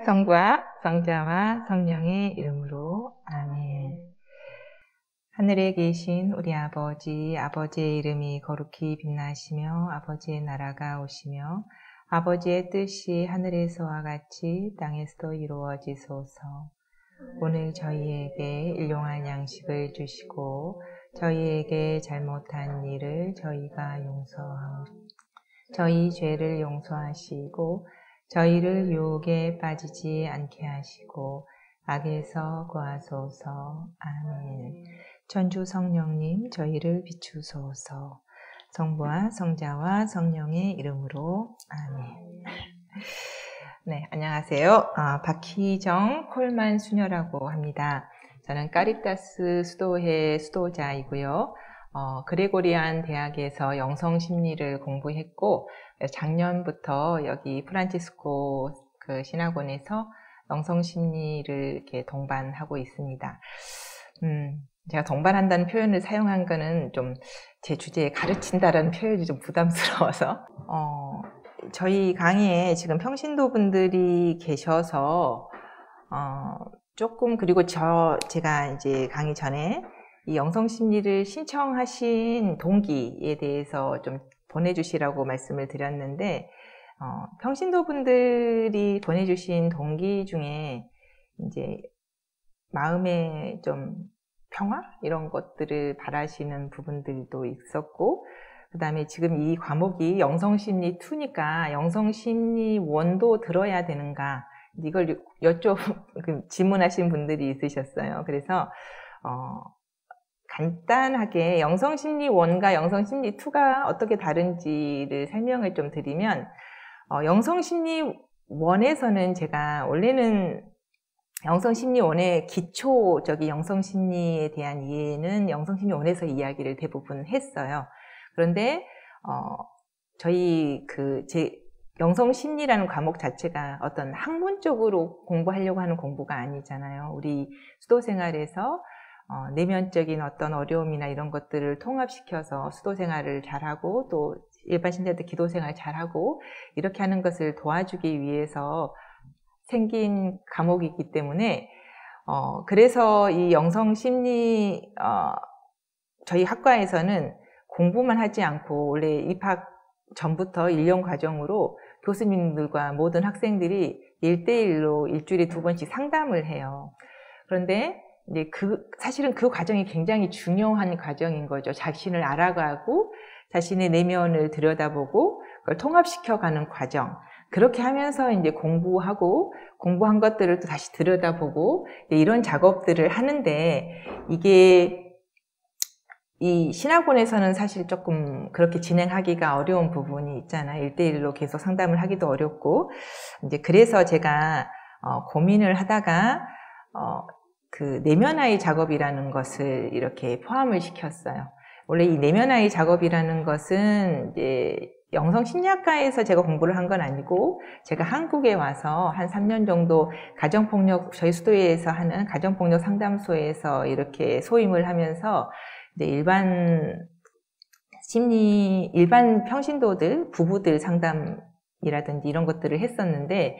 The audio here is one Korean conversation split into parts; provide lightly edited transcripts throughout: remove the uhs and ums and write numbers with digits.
성부와 성자와 성령의 이름으로 아멘. 하늘에 계신 우리 아버지, 아버지의 이름이 거룩히 빛나시며 아버지의 나라가 오시며 아버지의 뜻이 하늘에서와 같이 땅에서도 이루어지소서. 오늘 저희에게 일용할 양식을 주시고 저희에게 잘못한 일을 저희가 용서하고 저희 죄를 용서하시고 저희를 유혹에 빠지지 않게 하시고 악에서 구하소서. 아멘. 천주 성령님 저희를 비추소서. 성부와 성자와 성령의 이름으로 아멘. 네, 안녕하세요. 박희정 콜만 수녀라고 합니다. 저는 카리타스 수도회 수도자이고요. 그레고리안 대학에서 영성심리를 공부했고 작년부터 여기 프란치스코 그 신학원에서 영성심리를 이렇게 동반하고 있습니다. 제가 동반한다는 표현을 사용한 거는 좀 제 주제에 가르친다라는 표현이 좀 부담스러워서 저희 강의에 지금 평신도 분들이 계셔서 조금 그리고 제가 이제 강의 전에 이 영성심리를 신청하신 동기에 대해서 좀 보내주시라고 말씀을 드렸는데 평신도 분들이 보내주신 동기 중에 이제 마음에 좀 평화 이런 것들을 바라시는 부분들도 있었고 그 다음에 지금 이 과목이 영성심리 2니까 영성심리 1도 들어야 되는가 이걸 질문하신 분들이 있으셨어요. 그래서 간단하게 영성심리 1과 영성심리 2가 어떻게 다른지를 설명을 좀 드리면 영성심리 1에서는 제가 원래는 영성심리 1의 기초적인 영성심리에 대한 이해는 영성심리 1에서 이야기를 대부분 했어요. 그런데 저희 영성심리라는 과목 자체가 어떤 학문적으로 공부하려고 하는 공부가 아니잖아요. 우리 수도생활에서 내면적인 어떤 어려움이나 이런 것들을 통합시켜서 수도생활을 잘하고 또 일반 신자들 기도생활 잘하고 이렇게 하는 것을 도와주기 위해서 생긴 과목이기 때문에 그래서 이 영성심리 저희 학과에서는 공부만 하지 않고 원래 입학 전부터 1년 과정으로 교수님들과 모든 학생들이 1대1로 일주일에 2번씩 상담을 해요. 그런데 이제 사실은 그 과정이 굉장히 중요한 과정인 거죠. 자신을 알아가고 자신의 내면을 들여다보고 그걸 통합시켜가는 과정. 그렇게 하면서 이제 공부한 것들을 또 다시 들여다보고 이런 작업들을 하는데 이게 이 신학원에서는 사실 조금 그렇게 진행하기가 어려운 부분이 있잖아요. 1대1로 계속 상담을 하기도 어렵고 이제 그래서 제가 고민을 하다가 그 내면아이 작업이라는 것을 이렇게 포함을 시켰어요. 원래 이 내면아이 작업이라는 것은 이제 영성심리학과에서 제가 공부를 한 건 아니고 제가 한국에 와서 한 3년 정도 저희 수도회에서 하는 가정폭력 상담소에서 이렇게 소임을 하면서 이제 일반 평신도들, 부부들 상담이라든지 이런 것들을 했었는데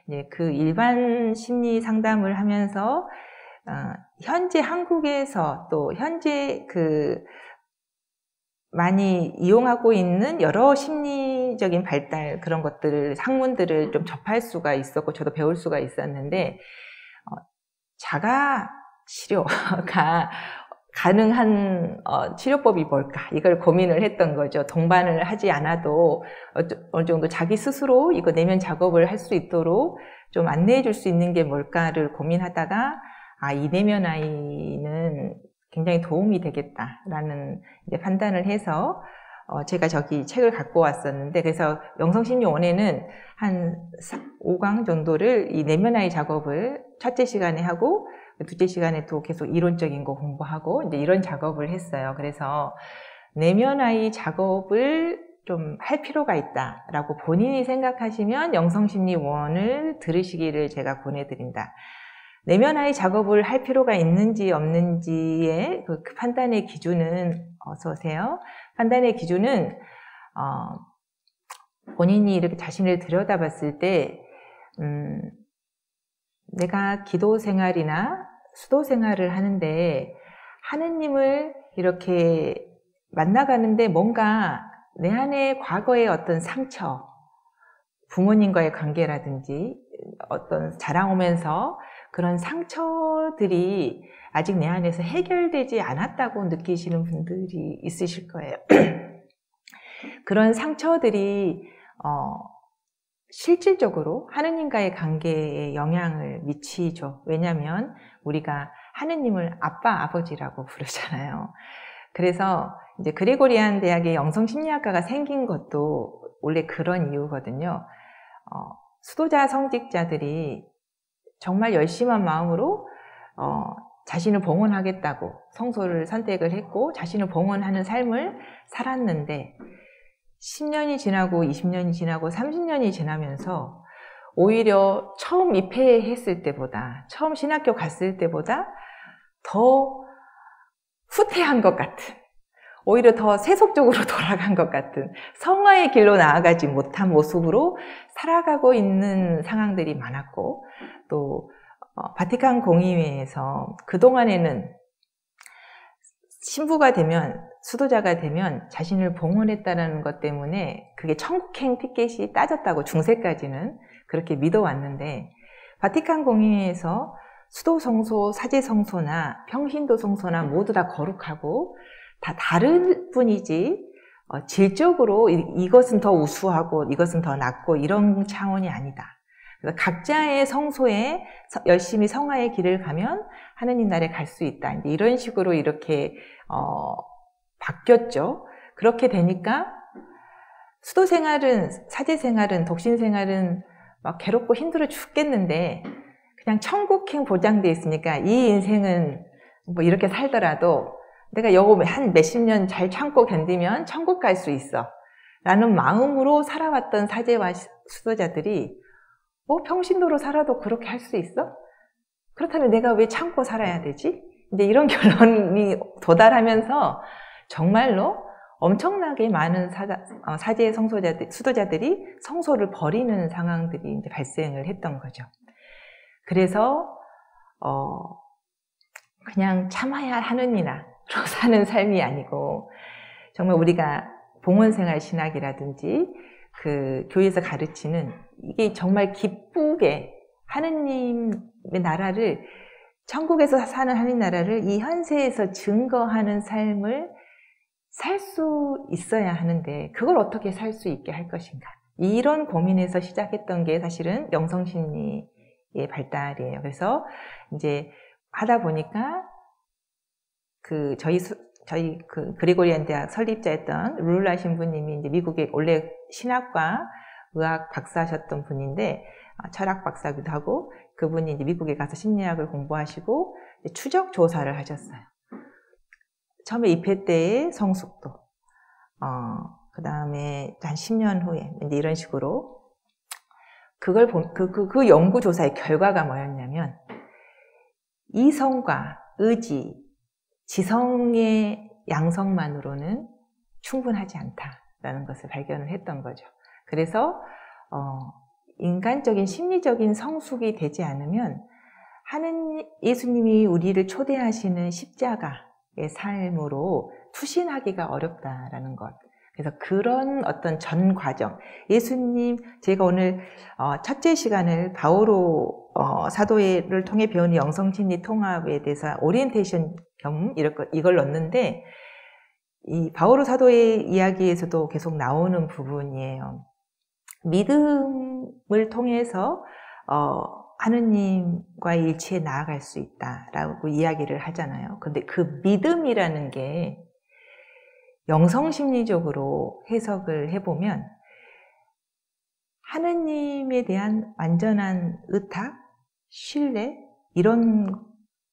이제 그 일반 심리 상담을 하면서 현재 한국에서 또 현재 많이 이용하고 있는 여러 심리적인 발달 그런 것들을 학문들을 좀 접할 수가 있었고 저도 배울 수가 있었는데 자가 치료가 가능한 치료법이 뭘까 이걸 고민을 했던 거죠. 동반을 하지 않아도 어느 정도 자기 스스로 이거 내면 작업을 할 수 있도록 좀 안내해 줄 수 있는 게 뭘까를 고민하다가 이 내면 아이는 굉장히 도움이 되겠다라는 이제 판단을 해서 제가 저기 책을 갖고 왔었는데 그래서 영성심리 1에는 한 5강 정도를 이 내면아이 작업을 첫째 시간에 하고 둘째 시간에 또 계속 이론적인 거 공부하고 이제 이런 작업을 했어요. 그래서 내면아이 작업을 좀 할 필요가 있다라고 본인이 생각하시면 영성심리 1을 들으시기를 제가 권해드린다. 내면아이 작업을 할 필요가 있는지 없는지의 그 판단의 기준은 어서 오세요. 판단의 기준은 본인이 이렇게 자신을 들여다봤을 때 내가 기도 생활이나 수도 생활을 하는데 하느님을 이렇게 만나가는데 뭔가 내 안에 과거의 어떤 상처, 부모님과의 관계라든지 어떤 자라오면서 그런 상처들이 아직 내 안에서 해결되지 않았다고 느끼시는 분들이 있으실 거예요. 그런 상처들이 실질적으로 하느님과의 관계에 영향을 미치죠. 왜냐하면 우리가 하느님을 아빠, 아버지라고 부르잖아요. 그래서 이제 그레고리안 대학의 영성심리학과가 생긴 것도 원래 그런 이유거든요. 수도자 성직자들이 정말 열심한 마음으로 자신을 봉헌하겠다고 성소를 선택을 했고 자신을 봉헌하는 삶을 살았는데 10년이 지나고 20년이 지나고 30년이 지나면서 오히려 처음 입회했을 때보다 처음 신학교 갔을 때보다 더 후퇴한 것 같은, 오히려 더 세속적으로 돌아간 것 같은, 성화의 길로 나아가지 못한 모습으로 살아가고 있는 상황들이 많았고, 또 바티칸 공의회에서 그동안에는 신부가 되면, 수도자가 되면 자신을 봉헌했다는 것 때문에 그게 천국행 티켓이 따졌다고 중세까지는 그렇게 믿어왔는데, 바티칸 공의회에서 수도 성소, 사제 성소나 평신도 성소나 모두 다 거룩하고 다 다른 뿐이지 질적으로 이것은 더 우수하고 이것은 더 낫고 이런 차원이 아니다. 그래서 각자의 성소에 열심히 성화의 길을 가면 하느님 나라에 갈 수 있다. 이제 이런 식으로 이렇게 바뀌었죠. 그렇게 되니까 수도 생활은, 사제 생활은, 독신 생활은 막 괴롭고 힘들어 죽겠는데 그냥 천국행 보장돼 있으니까 이 인생은 뭐 이렇게 살더라도 내가 요거 한 몇십 년 잘 참고 견디면 천국 갈 수 있어 라는 마음으로 살아왔던 사제와 수도자들이 평신도로 살아도 그렇게 할 수 있어? 그렇다면 내가 왜 참고 살아야 되지? 이제 이런 결론이 도달하면서 정말로 엄청나게 많은 사제 성소자들, 수도자들이 성소를 버리는 상황들이 이제 발생을 했던 거죠. 그래서 그냥 참아야 하느니라로 사는 삶이 아니고 정말 우리가 봉헌생활 신학이라든지 그 교회에서 가르치는 이게 정말 기쁘게 하느님의 나라를, 천국에서 사는 하느님 나라를 이 현세에서 증거하는 삶을 살 수 있어야 하는데 그걸 어떻게 살 수 있게 할 것인가, 이런 고민에서 시작했던 게 사실은 영성심리의 발달이에요. 그래서 이제 하다 보니까 저희 그레고리안 대학 설립자였던 룰라 신부님이 이제 미국에 원래 신학과 의학 박사하셨던 분인데 철학 박사기도 하고, 그분이 이제 미국에 가서 심리학을 공부하시고 추적 조사를 하셨어요. 처음에 입회 때의 성숙도, 그 다음에 한 10년 후에 이제 이런 식으로 그걸 그 연구 조사의 결과가 뭐였냐면 이성과 의지, 지성의 양성만으로는 충분하지 않다라는 것을 발견을 했던 거죠. 그래서 인간적인 심리적인 성숙이 되지 않으면 예수님이 우리를 초대하시는 십자가의 삶으로 투신하기가 어렵다라는 것. 그래서 그런 어떤 전 과정, 예수님, 제가 오늘 첫째 시간을 바오로 사도를 통해 배우는 영성심리 통합에 대해서 오리엔테이션 겸 이걸 넣었는데, 이 바오로 사도의 이야기에서도 계속 나오는 부분이에요. 믿음을 통해서 하느님과의 일치에 나아갈 수 있다라고 이야기를 하잖아요. 근데 그 믿음이라는 게 영성심리적으로 해석을 해보면 하느님에 대한 완전한 의탁, 신뢰,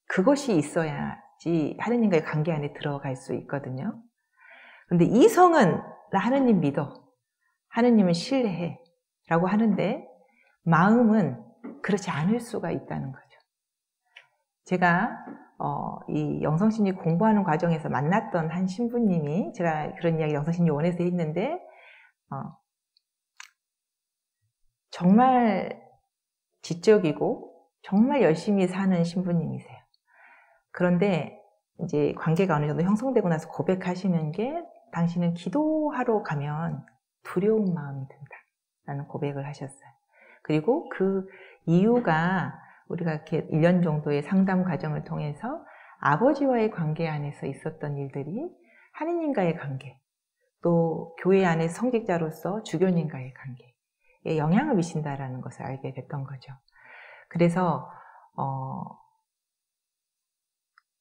그것이 있어야지 하느님과의 관계 안에 들어갈 수 있거든요. 근데 이성은 나 하느님 믿어, 하느님을 신뢰해 라고 하는데 마음은 그렇지 않을 수가 있다는 거죠. 제가 이 영성심리 공부하는 과정에서 만났던 한 신부님이, 제가 그런 이야기 영성심리 원에서 했는데 정말 지적이고 정말 열심히 사는 신부님이세요. 그런데 이제 관계가 어느 정도 형성되고 나서 고백하시는 게 당신은 기도하러 가면 두려운 마음이 든다 라는 고백을 하셨어요. 그리고 그 이유가 우리가 이렇게 1년 정도의 상담 과정을 통해서 아버지와의 관계 안에서 있었던 일들이 하느님과의 관계, 또 교회 안의 성직자로서 주교님과의 관계에 영향을 미친다라는 것을 알게 됐던 거죠. 그래서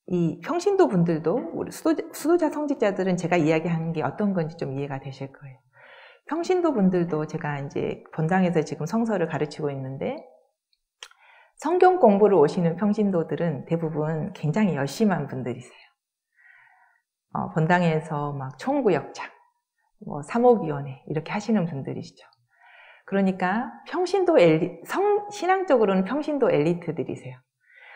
이 평신도 분들도 우리 수도자 성직자들은 제가 이야기하는 게 어떤 건지 좀 이해가 되실 거예요. 평신도 분들도 제가 이제 본당에서 지금 성서를 가르치고 있는데 성경 공부를 오시는 평신도들은 대부분 굉장히 열심한 분들이세요. 본당에서 막 총구역장, 사목위원회 이렇게 하시는 분들이시죠. 그러니까 평신도 신앙적으로는 평신도 엘리트들이세요.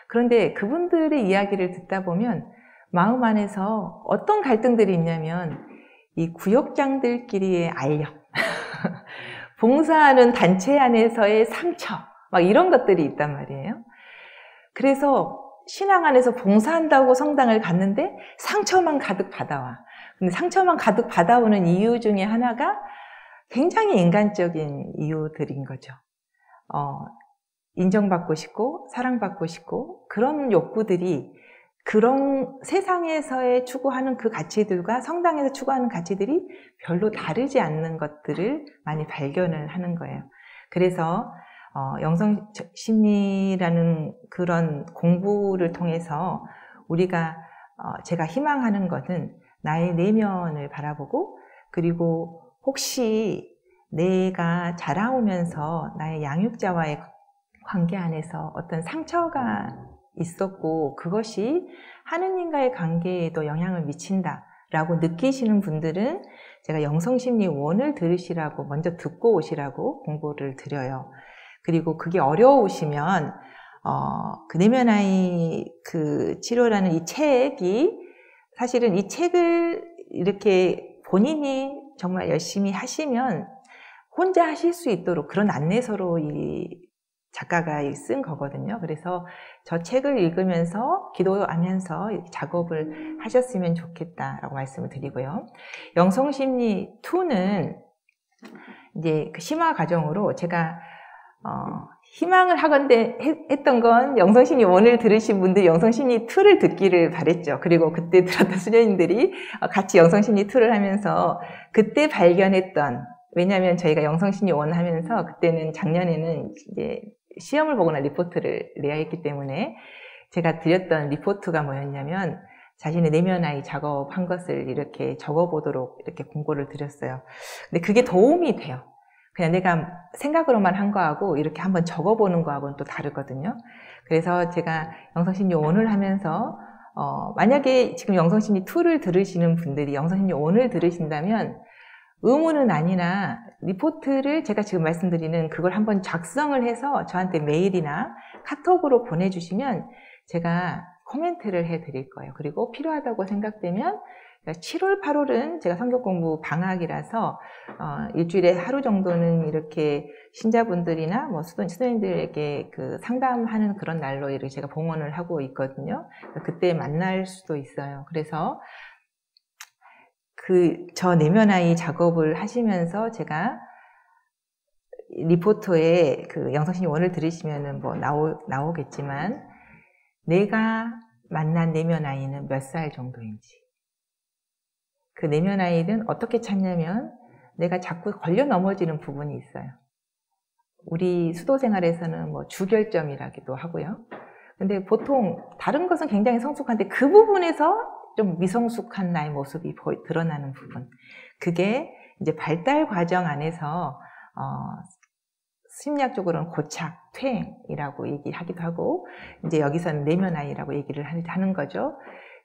그런데 그분들의 이야기를 듣다 보면 마음 안에서 어떤 갈등들이 있냐면 이 구역장들끼리의 알력, 봉사하는 단체 안에서의 상처, 막 이런 것들이 있단 말이에요. 그래서 신앙 안에서 봉사한다고 성당을 갔는데 상처만 가득 받아와. 근데 상처만 가득 받아오는 이유 중에 하나가 굉장히 인간적인 이유들인 거죠. 인정받고 싶고 사랑받고 싶고 그런 욕구들이 그런 세상에서의 추구하는 그 가치들과 성당에서 추구하는 가치들이 별로 다르지 않는 것들을 많이 발견을 하는 거예요. 그래서 영성심리라는 그런 공부를 통해서 우리가 제가 희망하는 것은 나의 내면을 바라보고 그리고 혹시 내가 자라오면서 나의 양육자와의 관계 안에서 어떤 상처가 있었고 그것이 하느님과의 관계에도 영향을 미친다라고 느끼시는 분들은 제가 영성심리 1을 들으시라고 먼저 듣고 오시라고 공부를 드려요. 그리고 그게 어려우시면 그 내면아이 그 치료라는 이 책이 사실은 이 책을 이렇게 본인이 정말 열심히 하시면 혼자 하실 수 있도록 그런 안내서로 이 작가가 쓴 거거든요. 그래서 저 책을 읽으면서 기도하면서 작업을 하셨으면 좋겠다라고 말씀을 드리고요. 영성심리 2는 이제 그 심화 과정으로 제가 희망을 하건대 했던 건 영성심리 1을 들으신 분들 영성심리 2를 듣기를 바랬죠. 그리고 그때 들었던 수녀님들이 같이 영성심리 2를 하면서 그때 발견했던, 왜냐하면 저희가 영성심리 1 하면서 그때는 작년에는 이제 시험을 보거나 리포트를 내야 했기 때문에 제가 드렸던 리포트가 뭐였냐면 자신의 내면아이 작업한 것을 이렇게 적어보도록 이렇게 공고를 드렸어요. 근데 그게 도움이 돼요. 그냥 내가 생각으로만 한 거하고 이렇게 한번 적어보는 거하고는 또 다르거든요. 그래서 제가 영성심리 1을 하면서 만약에 지금 영성심리 2를 들으시는 분들이 영성심리 1을 들으신다면 의무는 아니나 리포트를 제가 지금 말씀드리는 그걸 한번 작성을 해서 저한테 메일이나 카톡으로 보내주시면 제가 코멘트를 해드릴 거예요. 그리고 필요하다고 생각되면 7월, 8월은 제가 성경 공부 방학이라서 일주일에 하루 정도는 이렇게 신자분들이나 뭐 수도인들에게 그 상담하는 그런 날로 이렇게 제가 봉헌을 하고 있거든요. 그때 만날 수도 있어요. 그래서 저 내면아이 작업을 하시면서 제가 리포터에 그 영성심리 1을 들으시면은 뭐 나오겠지만 내가 만난 내면아이는 몇 살 정도인지, 그 내면아이는 어떻게 찾냐면 내가 자꾸 걸려 넘어지는 부분이 있어요. 우리 수도 생활에서는 뭐 주결점이라기도 하고요. 근데 보통 다른 것은 굉장히 성숙한데 그 부분에서 좀 미성숙한 나의 모습이 드러나는 부분, 그게 이제 발달 과정 안에서 심리학적으로는 고착, 퇴행이라고 얘기하기도 하고 이제 여기서는 내면아이라고 얘기를 하는 거죠.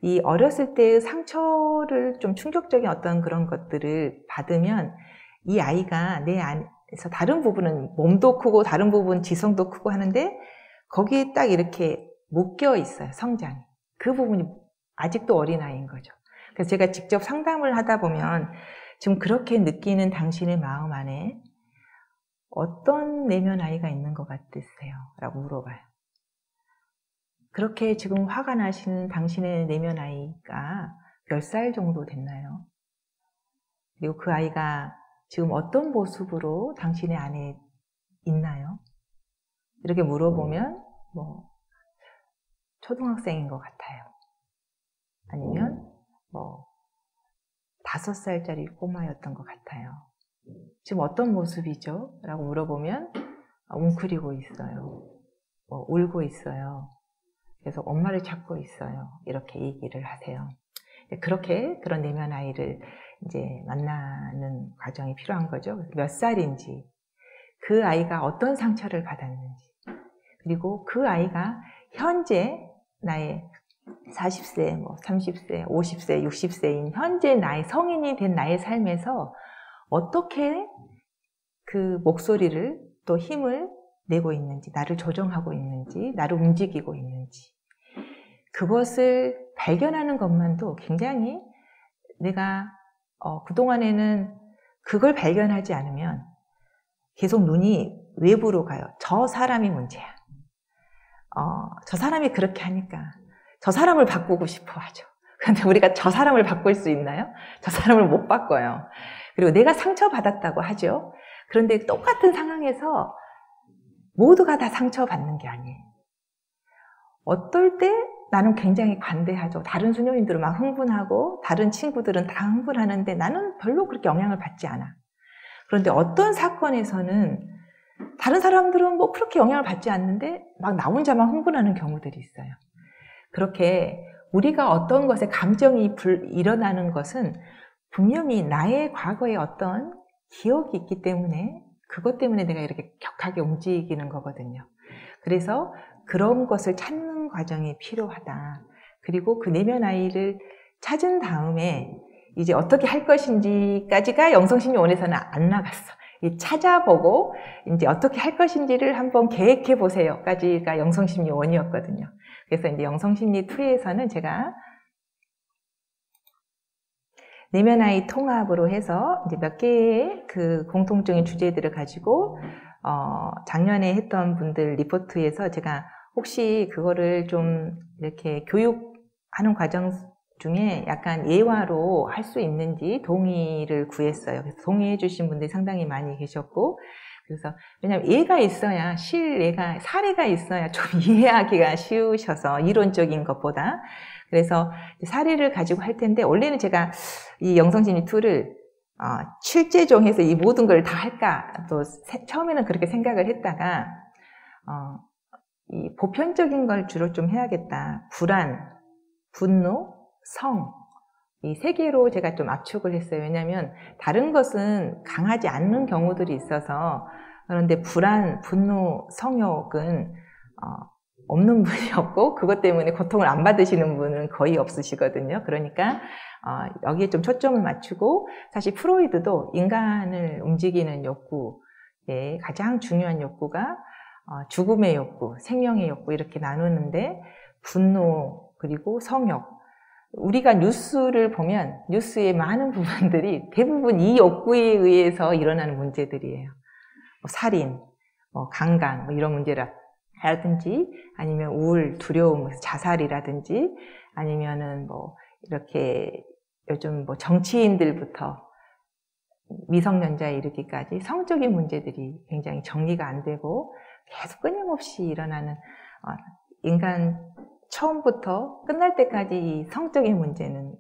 이 어렸을 때의 상처를 좀 충격적인 어떤 그런 것들을 받으면 이 아이가 내 안에서 다른 부분은 몸도 크고 다른 부분 지성도 크고 하는데 거기에 딱 이렇게 묶여 있어요. 성장이. 그 부분이 아직도 어린아이인 거죠. 그래서 제가 직접 상담을 하다 보면 지금 그렇게 느끼는 당신의 마음 안에 어떤 내면 아이가 있는 것 같으세요? 라고 물어봐요. 그렇게 지금 화가 나시는 당신의 내면 아이가 몇 살 정도 됐나요? 그리고 그 아이가 지금 어떤 모습으로 당신의 안에 있나요? 이렇게 물어보면 뭐 초등학생인 것 같아요. 아니면 뭐 5살짜리 꼬마였던 것 같아요. 지금 어떤 모습이죠? 라고 물어보면 웅크리고 있어요. 뭐 울고 있어요. 그래서 엄마를 찾고 있어요. 이렇게 얘기를 하세요. 그렇게 그런 내면 아이를 이제 만나는 과정이 필요한 거죠. 몇 살인지, 그 아이가 어떤 상처를 받았는지, 그리고 그 아이가 현재 나의 40세, 뭐 30세, 50세, 60세인 현재 나의 성인이 된 나의 삶에서 어떻게 그 목소리를 또 힘을 내고 있는지, 나를 조정하고 있는지, 나를 움직이고 있는지, 그것을 발견하는 것만도 굉장히 내가 그동안에는 그걸 발견하지 않으면 계속 눈이 외부로 가요. 저 사람이 문제야. 저 사람이 그렇게 하니까 저 사람을 바꾸고 싶어 하죠. 그런데 우리가 저 사람을 바꿀 수 있나요? 저 사람을 못 바꿔요. 그리고 내가 상처받았다고 하죠. 그런데 똑같은 상황에서 모두가 다 상처받는 게 아니에요. 어떨 때 나는 굉장히 관대하죠. 다른 수녀님들은 막 흥분하고 다른 친구들은 다 흥분하는데 나는 별로 그렇게 영향을 받지 않아. 그런데 어떤 사건에서는 다른 사람들은 뭐 그렇게 영향을 받지 않는데 막 나 혼자만 흥분하는 경우들이 있어요. 그렇게 우리가 어떤 것에 감정이 일어나는 것은 분명히 나의 과거에 어떤 기억이 있기 때문에 그것 때문에 내가 이렇게 격하게 움직이는 거거든요. 그래서 그런 것을 찾는 과정이 필요하다. 그리고 그 내면 아이를 찾은 다음에 이제 어떻게 할 것인지까지가 영성심리원에서는 안 나갔어. 찾아보고 이제 어떻게 할 것인지를 한번 계획해 보세요까지가 영성심리원이었거든요. 그래서 이제 영성심리2에서는 제가 내면 아이 통합으로 해서 이제 몇 개의 그 공통적인 주제들을 가지고 작년에 했던 분들 리포트에서 제가 혹시 그거를 좀 이렇게 교육하는 과정 중에 약간 예화로 할 수 있는지 동의를 구했어요. 그래서 동의해 주신 분들이 상당히 많이 계셨고, 그래서 왜냐하면 예가 있어야 실례가 사례가 있어야 좀 이해하기가 쉬우셔서 이론적인 것보다. 그래서 사례를 가지고 할 텐데 원래는 제가 이 영성심리2를 실제종해서 이 모든 걸 다 할까 또 처음에는 그렇게 생각을 했다가 이 보편적인 걸 주로 좀 해야겠다. 불안, 분노, 성, 이 세 개로 제가 좀 압축을 했어요. 왜냐하면 다른 것은 강하지 않는 경우들이 있어서. 그런데 불안, 분노, 성욕은 없는 분이 없고 그것 때문에 고통을 안 받으시는 분은 거의 없으시거든요. 그러니까 여기에 좀 초점을 맞추고, 사실 프로이드도 인간을 움직이는 욕구의 가장 중요한 욕구가 죽음의 욕구, 생명의 욕구 이렇게 나누는데, 분노 그리고 성욕, 우리가 뉴스를 보면 뉴스의 많은 부분들이 대부분 이 욕구에 의해서 일어나는 문제들이에요. 살인, 강간 이런 문제라든지, 아니면 우울, 두려움, 자살이라든지, 아니면은 이렇게 요즘 정치인들부터 미성년자에 이르기까지 성적인 문제들이 굉장히 정리가 안 되고 계속 끊임없이 일어나는, 인간 처음부터 끝날 때까지 이 성적인 문제는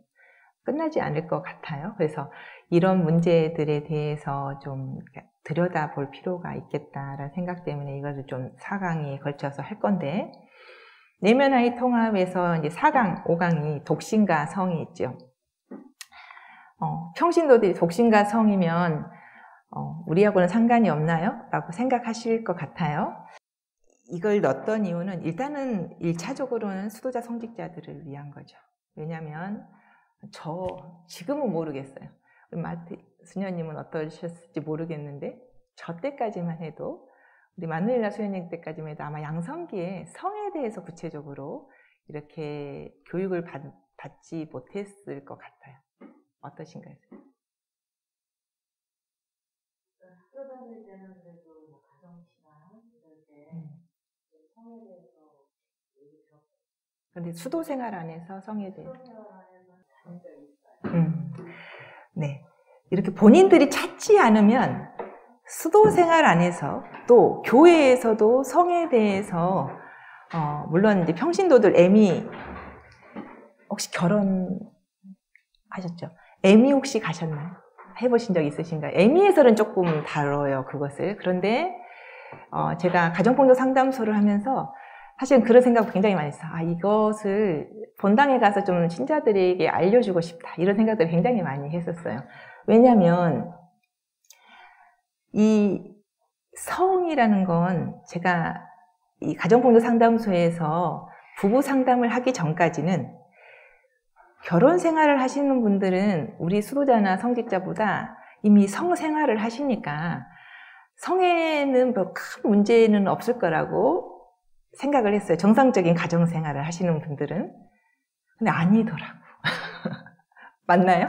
끝나지 않을 것 같아요. 그래서 이런 문제들에 대해서 좀 들여다볼 필요가 있겠다라는 생각 때문에 이것을 좀 4강에 걸쳐서 할 건데, 내면 아이 통합에서 이제 4강, 5강이 독신과 성이 있죠. 평신도들이 독신과 성이면 우리하고는 상관이 없나요? 라고 생각하실 것 같아요. 이걸 넣었던 이유는 일단은 1차적으로는 수도자 성직자들을 위한 거죠. 왜냐하면 지금은 모르겠어요. 우리 마트 수녀님은 어떠셨을지 모르겠는데, 저 때까지만 해도, 우리 마누엘라 수녀님 때까지만 해도 아마 양성기에 성에 대해서 구체적으로 이렇게 교육을 받지 못했을 것 같아요. 어떠신가요? 학교 다닐 때는 그래도 근데 수도 생활 안에서 성에 대해서. 네. 이렇게 본인들이 찾지 않으면 수도 생활 안에서 또 교회에서도 성에 대해서 물론 이제 평신도들 애미 혹시 결혼하셨죠? 애미 혹시 가셨나요? 해보신 적 있으신가요? 애미에서는 조금 다뤄요, 그것을. 그런데 제가 가정폭력 상담소를 하면서 사실은 그런 생각 굉장히 많이 했어요. 아, 이것을 본당에 가서 좀 신자들에게 알려주고 싶다. 이런 생각들을 굉장히 많이 했었어요. 왜냐하면 이 성이라는 건 제가 이 가정폭력 상담소에서 부부 상담을 하기 전까지는 결혼 생활을 하시는 분들은 우리 수도자나 성직자보다 이미 성 생활을 하시니까 성에는 뭐 큰 문제는 없을 거라고 생각을 했어요. 정상적인 가정 생활을 하시는 분들은. 근데 아니더라고. 맞나요?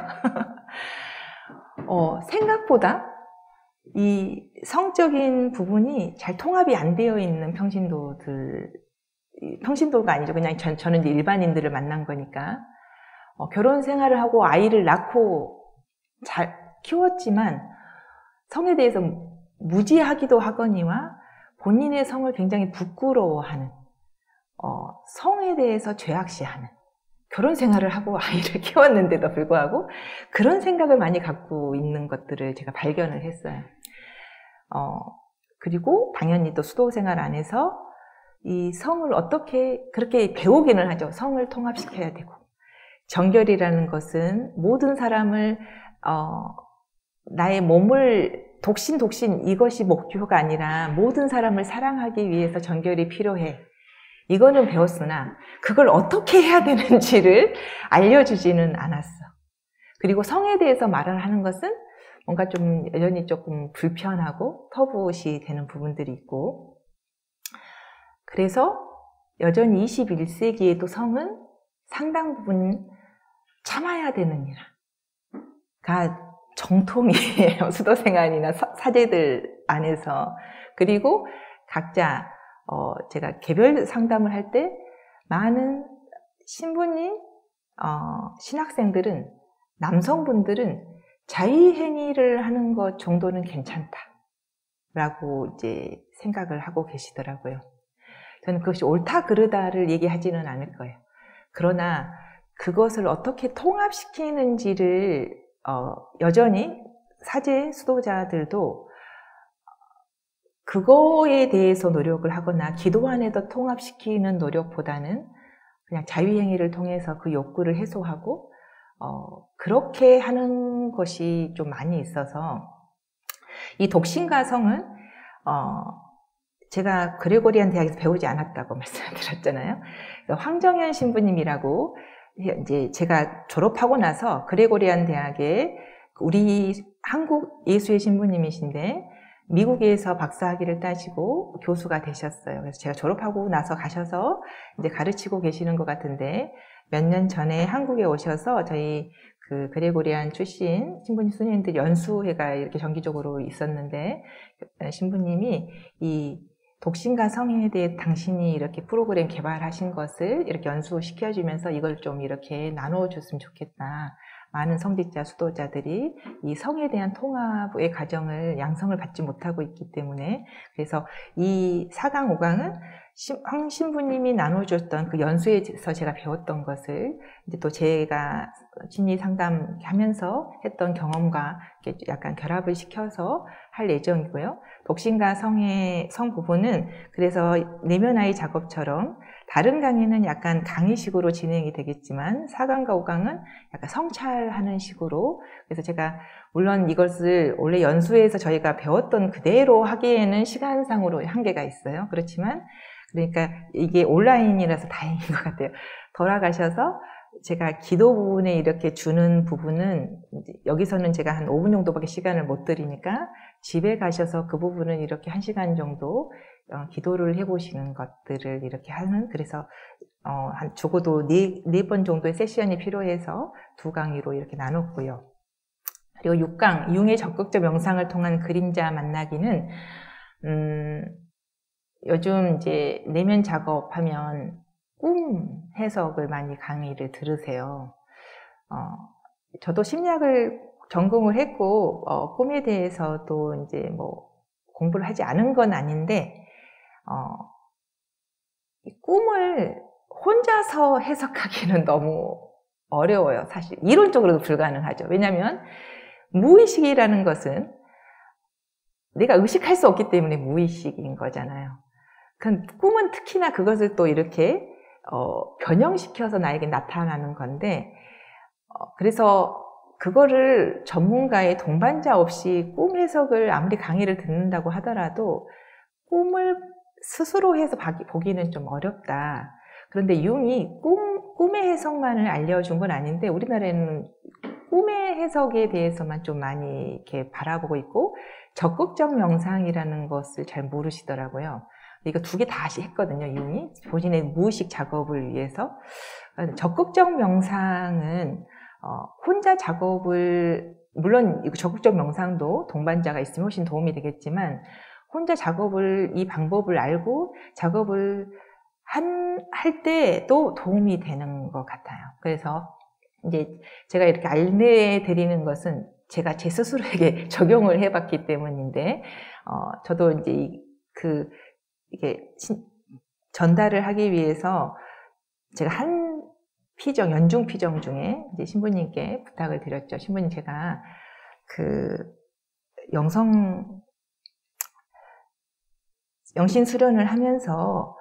생각보다 이 성적인 부분이 잘 통합이 안 되어 있는 평신도가 아니죠. 그냥 저는 이제 일반인들을 만난 거니까. 결혼 생활을 하고 아이를 낳고 잘 키웠지만 성에 대해서 무지하기도 하거니와 본인의 성을 굉장히 부끄러워하는, 성에 대해서 죄악시하는, 결혼 생활을 하고 아이를 키웠는데도 불구하고 그런 생각을 많이 갖고 있는 것들을 제가 발견을 했어요. 그리고 당연히 또 수도 생활 안에서 이 성을 어떻게 그렇게 배우기는 하죠. 성을 통합시켜야 되고. 정결이라는 것은 모든 사람을 나의 몸을 독신 이것이 목표가 아니라 모든 사람을 사랑하기 위해서 정결이 필요해. 이거는 배웠으나 그걸 어떻게 해야 되는지를 알려주지는 않았어. 그리고 성에 대해서 말을 하는 것은 뭔가 좀 여전히 조금 불편하고 터부시 되는 부분들이 있고, 그래서 여전히 21세기에도 성은 상당 부분 참아야 되는 일가 정통이에요. 수도생활이나 사제들 안에서. 그리고 각자 제가 개별 상담을 할 때 많은 신부님, 신학생들은, 남성분들은 자위행위를 하는 것 정도는 괜찮다라고 이제 생각을 하고 계시더라고요. 저는 그것이 옳다 그르다를 얘기하지는 않을 거예요. 그러나 그것을 어떻게 통합시키는지를 여전히 사제 수도자들도 그거에 대해서 노력을 하거나 기도 안에도 통합시키는 노력보다는 그냥 자유행위를 통해서 그 욕구를 해소하고 그렇게 하는 것이 좀 많이 있어서 이 독신과 성은 제가 그레고리안 대학에서 배우지 않았다고 말씀을 드렸잖아요. 황정현 신부님이라고 이제 제가 졸업하고 나서 그레고리안 대학에 우리 한국 예수의 신부님이신데 미국에서 박사학위를 따시고 교수가 되셨어요. 그래서 제가 졸업하고 나서 가셔서 이제 가르치고 계시는 것 같은데 몇 년 전에 한국에 오셔서 저희 그 그레고리안 출신 신부님 수녀님들 연수회가 이렇게 정기적으로 있었는데 신부님이 이 독신과 성에 대해 당신이 이렇게 프로그램 개발하신 것을 이렇게 연수시켜주면서 이걸 좀 이렇게 나눠줬으면 좋겠다. 많은 성직자, 수도자들이 이 성에 대한 통합의 과정을 양성을 받지 못하고 있기 때문에 그래서 이 4강, 5강은 황 신부님이 나눠줬던 그 연수에서 제가 배웠던 것을 이제 또 제가 심리 상담하면서 했던 경험과 약간 결합을 시켜서 할 예정이고요. 독신과 성 부분은 그래서 내면아이 작업처럼 다른 강의는 약간 강의식으로 진행이 되겠지만 4강과 5강은 약간 성찰하는 식으로 그래서 제가 물론 이것을 원래 연수에서 저희가 배웠던 그대로 하기에는 시간상으로 한계가 있어요. 그렇지만 그러니까 이게 온라인이라서 다행인 것 같아요. 돌아가셔서 제가 기도 부분에 이렇게 주는 부분은 여기서는 제가 한 5분 정도밖에 시간을 못 드리니까 집에 가셔서 그 부분은 이렇게 1시간 정도 기도를 해보시는 것들을 이렇게 하는 그래서 한 적어도 4번 정도의 세션이 필요해서 2강의로 이렇게 나눴고요. 그리고 6강, 융의 적극적 명상을 통한 그림자 만나기는 요즘 이제 내면 작업하면 꿈 꿈 해석을 많이 강의를 들으세요. 저도 심리학을 전공을 했고, 꿈에 대해서도 이제 뭐 공부를 하지 않은 건 아닌데, 이 꿈을 혼자서 해석하기는 너무 어려워요, 사실. 이론적으로도 불가능하죠. 왜냐하면 무의식이라는 것은 내가 의식할 수 없기 때문에 무의식인 거잖아요. 꿈은 특히나 그것을 또 이렇게 변형시켜서 나에게 나타나는 건데, 그래서 그거를 전문가의 동반자 없이 꿈 해석을 아무리 강의를 듣는다고 하더라도 꿈을 스스로 해서 보기는 좀 어렵다. 그런데 융이 꿈의 해석만을 알려준 건 아닌데, 우리나라에는 꿈의 해석에 대해서만 좀 많이 이렇게 바라보고 있고, 적극적 명상이라는 것을 잘 모르시더라고요. 이거 두 개 다 했거든요, 융이. 본인의 무의식 작업을 위해서. 적극적 명상은, 혼자 작업을, 물론 적극적 명상도 동반자가 있으면 훨씬 도움이 되겠지만, 혼자 이 방법을 알고 작업을 할 때도 도움이 되는 것 같아요. 그래서 이제 제가 이렇게 알려드리는 것은 제가 제 스스로에게 적용을 해봤기 때문인데, 저도 이제 이게 전달을 하기 위해서 제가 한 연중 피정 중에 이제 신부님께 부탁을 드렸죠. 신부님, 제가 영신 수련을 하면서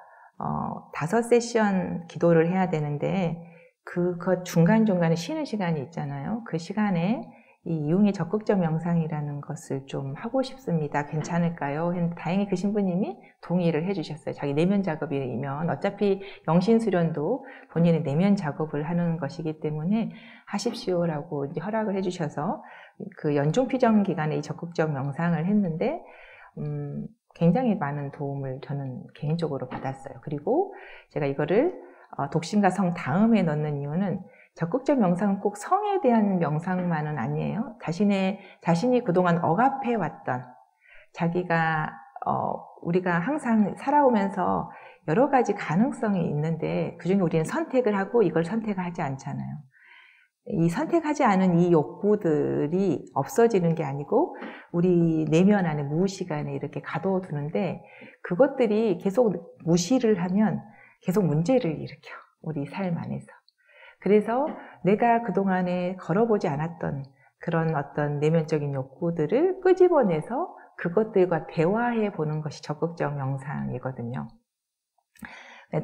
5세션 기도를 해야 되는데, 그것 중간중간에 쉬는 시간이 있잖아요. 그 시간에 이 융의 적극적 명상이라는 것을 좀 하고 싶습니다. 괜찮을까요? 했는데 다행히 그 신부님이 동의를 해주셨어요. 자기 내면 작업이면 어차피 영신 수련도 본인의 내면 작업을 하는 것이기 때문에 하십시오라고 이제 허락을 해주셔서 그 연중 피정 기간에 이 적극적 명상을 했는데, 굉장히 많은 도움을 저는 개인적으로 받았어요. 그리고 제가 이거를 독신과 성 다음에 넣는 이유는, 적극적 명상은 꼭 성에 대한 명상만은 아니에요. 자신이 그동안 억압해왔던, 우리가 항상 살아오면서 여러 가지 가능성이 있는데, 그중에 우리는 선택을 하고 이걸 선택하지 않잖아요. 이 선택하지 않은 이 욕구들이 없어지는 게 아니고 우리 내면 안에 무의식 안에 이렇게 가둬두는데, 그것들이 계속 무시를 하면 계속 문제를 일으켜, 우리 삶 안에서. 그래서 내가 그동안에 걸어보지 않았던 그런 어떤 내면적인 욕구들을 끄집어내서 그것들과 대화해 보는 것이 적극적 명상이거든요.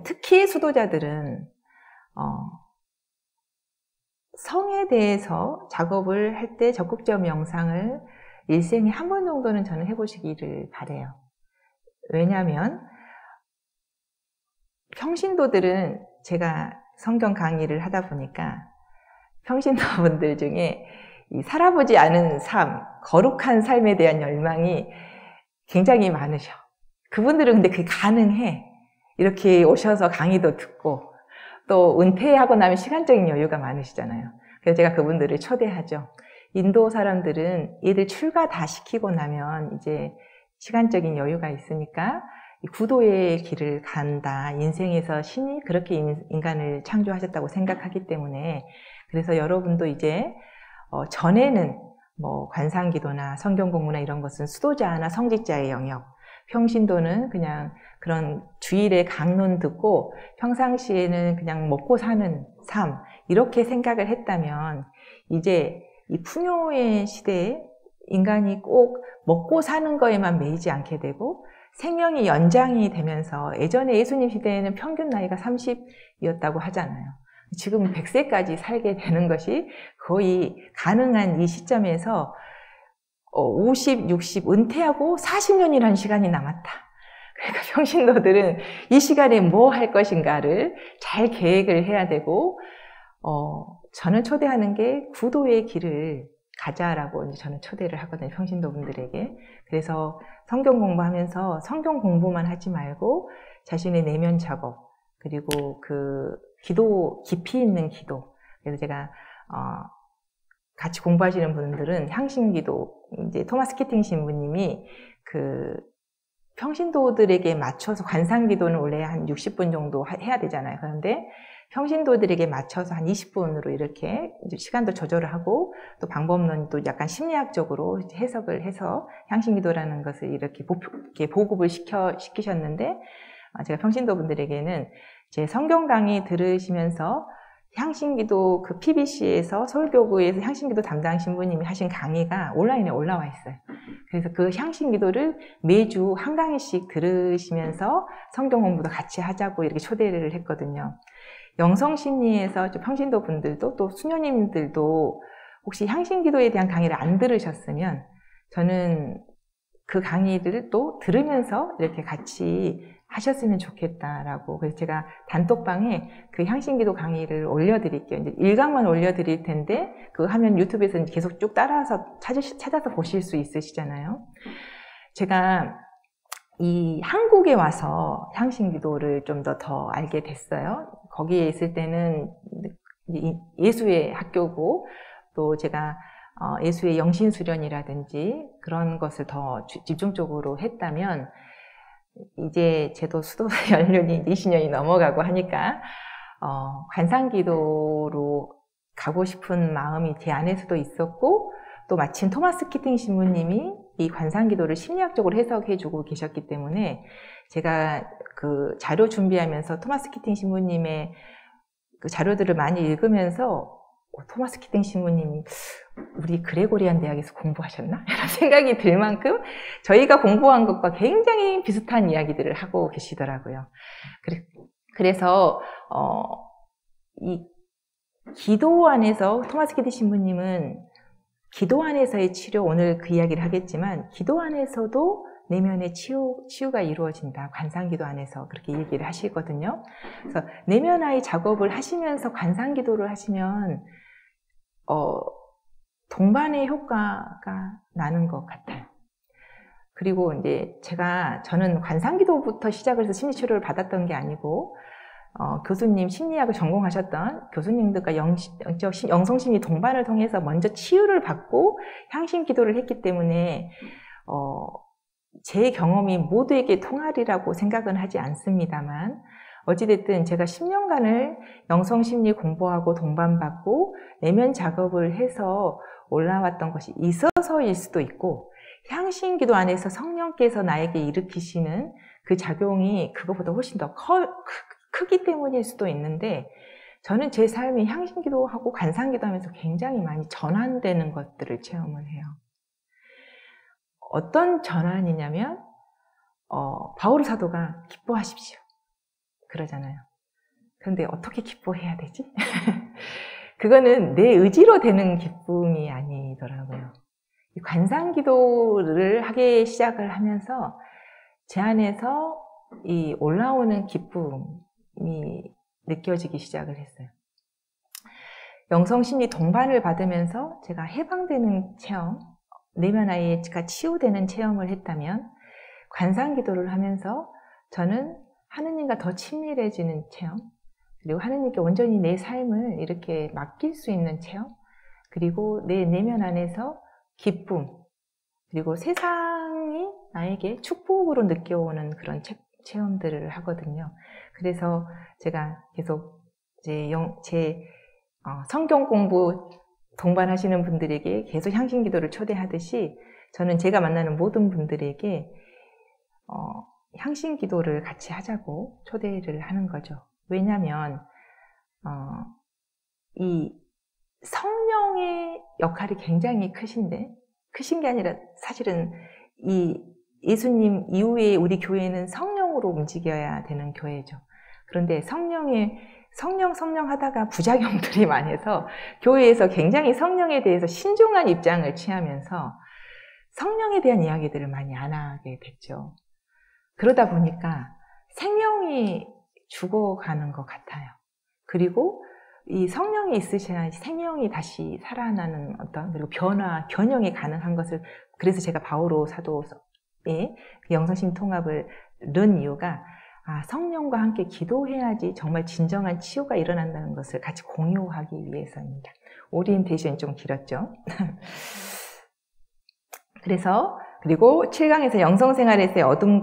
특히 수도자들은 성에 대해서 작업을 할 때 적극적 명상을 일생에 한 번 정도는 저는 해보시기를 바라요. 왜냐하면 평신도들은, 제가 성경 강의를 하다 보니까 평신도분들 중에 이 살아보지 않은 삶, 거룩한 삶에 대한 열망이 굉장히 많으셔. 그분들은 근데 그게 가능해. 이렇게 오셔서 강의도 듣고 또 은퇴하고 나면 시간적인 여유가 많으시잖아요. 그래서 제가 그분들을 초대하죠. 인도 사람들은 얘들 출가 다 시키고 나면 이제 시간적인 여유가 있으니까 구도의 길을 간다. 인생에서 신이 그렇게 인간을 창조하셨다고 생각하기 때문에, 그래서 여러분도 이제 전에는 뭐 관상기도나 성경 공부나 이런 것은 수도자나 성직자의 영역, 평신도는 그냥 그런 주일에 강론 듣고 평상시에는 그냥 먹고 사는 삶, 이렇게 생각을 했다면, 이제 이 풍요의 시대에 인간이 꼭 먹고 사는 거에만 매이지 않게 되고 생명이 연장이 되면서, 예전에 예수님 시대에는 평균 나이가 30이었다고 하잖아요. 지금 100세까지 살게 되는 것이 거의 가능한 이 시점에서 50, 60 은퇴하고 40년이라는 시간이 남았다. 그러니까 평신도들은 이 시간에 뭐 할 것인가를 잘 계획을 해야 되고, 저는 초대하는 게 구도의 길을 가자라고 이제 저는 초대를 하거든요, 평신도분들에게. 그래서 성경 공부하면서 성경 공부만 하지 말고 자신의 내면 작업, 그리고 기도, 깊이 있는 기도. 그래서 제가 같이 공부하시는 분들은 향신기도, 이제 토마스 키팅 신부님이 평신도들에게 맞춰서 관상기도는 원래 한 60분 정도 해야 되잖아요. 그런데 평신도들에게 맞춰서 한 20분으로 이렇게 시간도 조절을 하고 또 방법론도 약간 심리학적으로 해석을 해서 향신기도라는 것을 이렇게 보급을 시키셨는데 제가 평신도 분들에게는 제 성경 강의 들으시면서 향신기도 그 PBC에서 서울교구에서 향신기도 담당 신부님이 하신 강의가 온라인에 올라와 있어요. 그래서 그 향신기도를 매주 한 강의씩 들으시면서 성경 공부도 같이 하자고 이렇게 초대를 했거든요. 영성심리에서 평신도 분들도 또 수녀님들도 혹시 향신기도에 대한 강의를 안 들으셨으면 저는 그 강의를 또 들으면서 이렇게 같이 하셨으면 좋겠다라고. 그래서 제가 단톡방에 그 향신기도 강의를 올려드릴게요. 이제 1강만 올려드릴 텐데 그거 하면 유튜브에서 계속 쭉 따라서 찾아서 보실 수 있으시잖아요. 제가 이 한국에 와서 향신기도를 좀 더 알게 됐어요. 거기에 있을 때는 예수의 학교고 또 제가 예수의 영신수련이라든지 그런 것을 더 집중적으로 했다면 이제 제도 수도 연륜이 20년이 넘어가고 하니까 관상기도로 가고 싶은 마음이 제 안에서도 있었고 또 마침 토마스 키팅 신부님이 이 관상기도를 심리학적으로 해석해주고 계셨기 때문에 제가 그 자료 준비하면서 토마스 키팅 신부님의 그 자료들을 많이 읽으면서 토마스 키팅 신부님이 우리 그레고리안 대학에서 공부하셨나? 이런 생각이 들 만큼 저희가 공부한 것과 굉장히 비슷한 이야기들을 하고 계시더라고요. 그래서 이 기도 안에서 토마스 키팅 신부님은 기도 안에서의 치료, 오늘 그 이야기를 하겠지만 기도 안에서도 내면의 치유가 이루어진다. 관상기도 안에서 그렇게 얘기를 하시거든요. 그래서 내면의 작업을 하시면서 관상기도를 하시면 동반의 효과가 나는 것 같아요. 그리고 이제 저는 관상기도부터 시작을 해서 심리치료를 받았던 게 아니고 교수님 심리학을 전공하셨던 교수님들과 영성심리 동반을 통해서 먼저 치유를 받고 향신기도를 했기 때문에 제 경험이 모두에게 통하리라고 생각은 하지 않습니다만 어찌됐든 제가 10년간을 영성심리 공부하고 동반받고 내면 작업을 해서 올라왔던 것이 있어서일 수도 있고 향신기도 안에서 성령께서 나에게 일으키시는 그 작용이 그것보다 훨씬 더 크기 때문일 수도 있는데 저는 제 삶이 향신기도하고 관상기도하면서 굉장히 많이 전환되는 것들을 체험을 해요. 어떤 전환이냐면 바울 사도가 기뻐하십시오 그러잖아요. 그런데 어떻게 기뻐해야 되지? 그거는 내 의지로 되는 기쁨이 아니더라고요. 관상기도를 하기 시작을 하면서 제 안에서 이 올라오는 기쁨이 느껴지기 시작을 했어요. 영성심리 동반을 받으면서 제가 해방되는 체험, 내면아이가 치유되는 체험을 했다면 관상기도를 하면서 저는 하느님과 더 친밀해지는 체험, 그리고 하느님께 온전히 내 삶을 이렇게 맡길 수 있는 체험, 그리고 내 내면 안에서 기쁨, 그리고 세상이 나에게 축복으로 느껴오는 그런 체험들을 하거든요. 그래서 제가 계속 제 성경 공부 동반하시는 분들에게 계속 향신기도를 초대하듯이 저는 제가 만나는 모든 분들에게 향신기도를 같이 하자고 초대를 하는 거죠. 왜냐하면 이 성령의 역할이 굉장히 크신 게 아니라 사실은 이 예수님 이후에 우리 교회는 성령으로 움직여야 되는 교회죠. 그런데 성령 하다가 부작용들이 많이 해서 교회에서 굉장히 성령에 대해서 신중한 입장을 취하면서 성령에 대한 이야기들을 많이 안 하게 됐죠. 그러다 보니까 생명이 죽어가는 것 같아요. 그리고 이 성령이 있으셔야 생명이 다시 살아나는 그리고 변형이 가능한 것을, 그래서 제가 바오로 사도의 그 영성심 통합을 넣은 이유가 성령과 함께 기도해야지 정말 진정한 치유가 일어난다는 것을 같이 공유하기 위해서입니다. 오리엔테이션이 좀 길었죠. 그래서 그리고 7강에서 영성생활에서의 어둠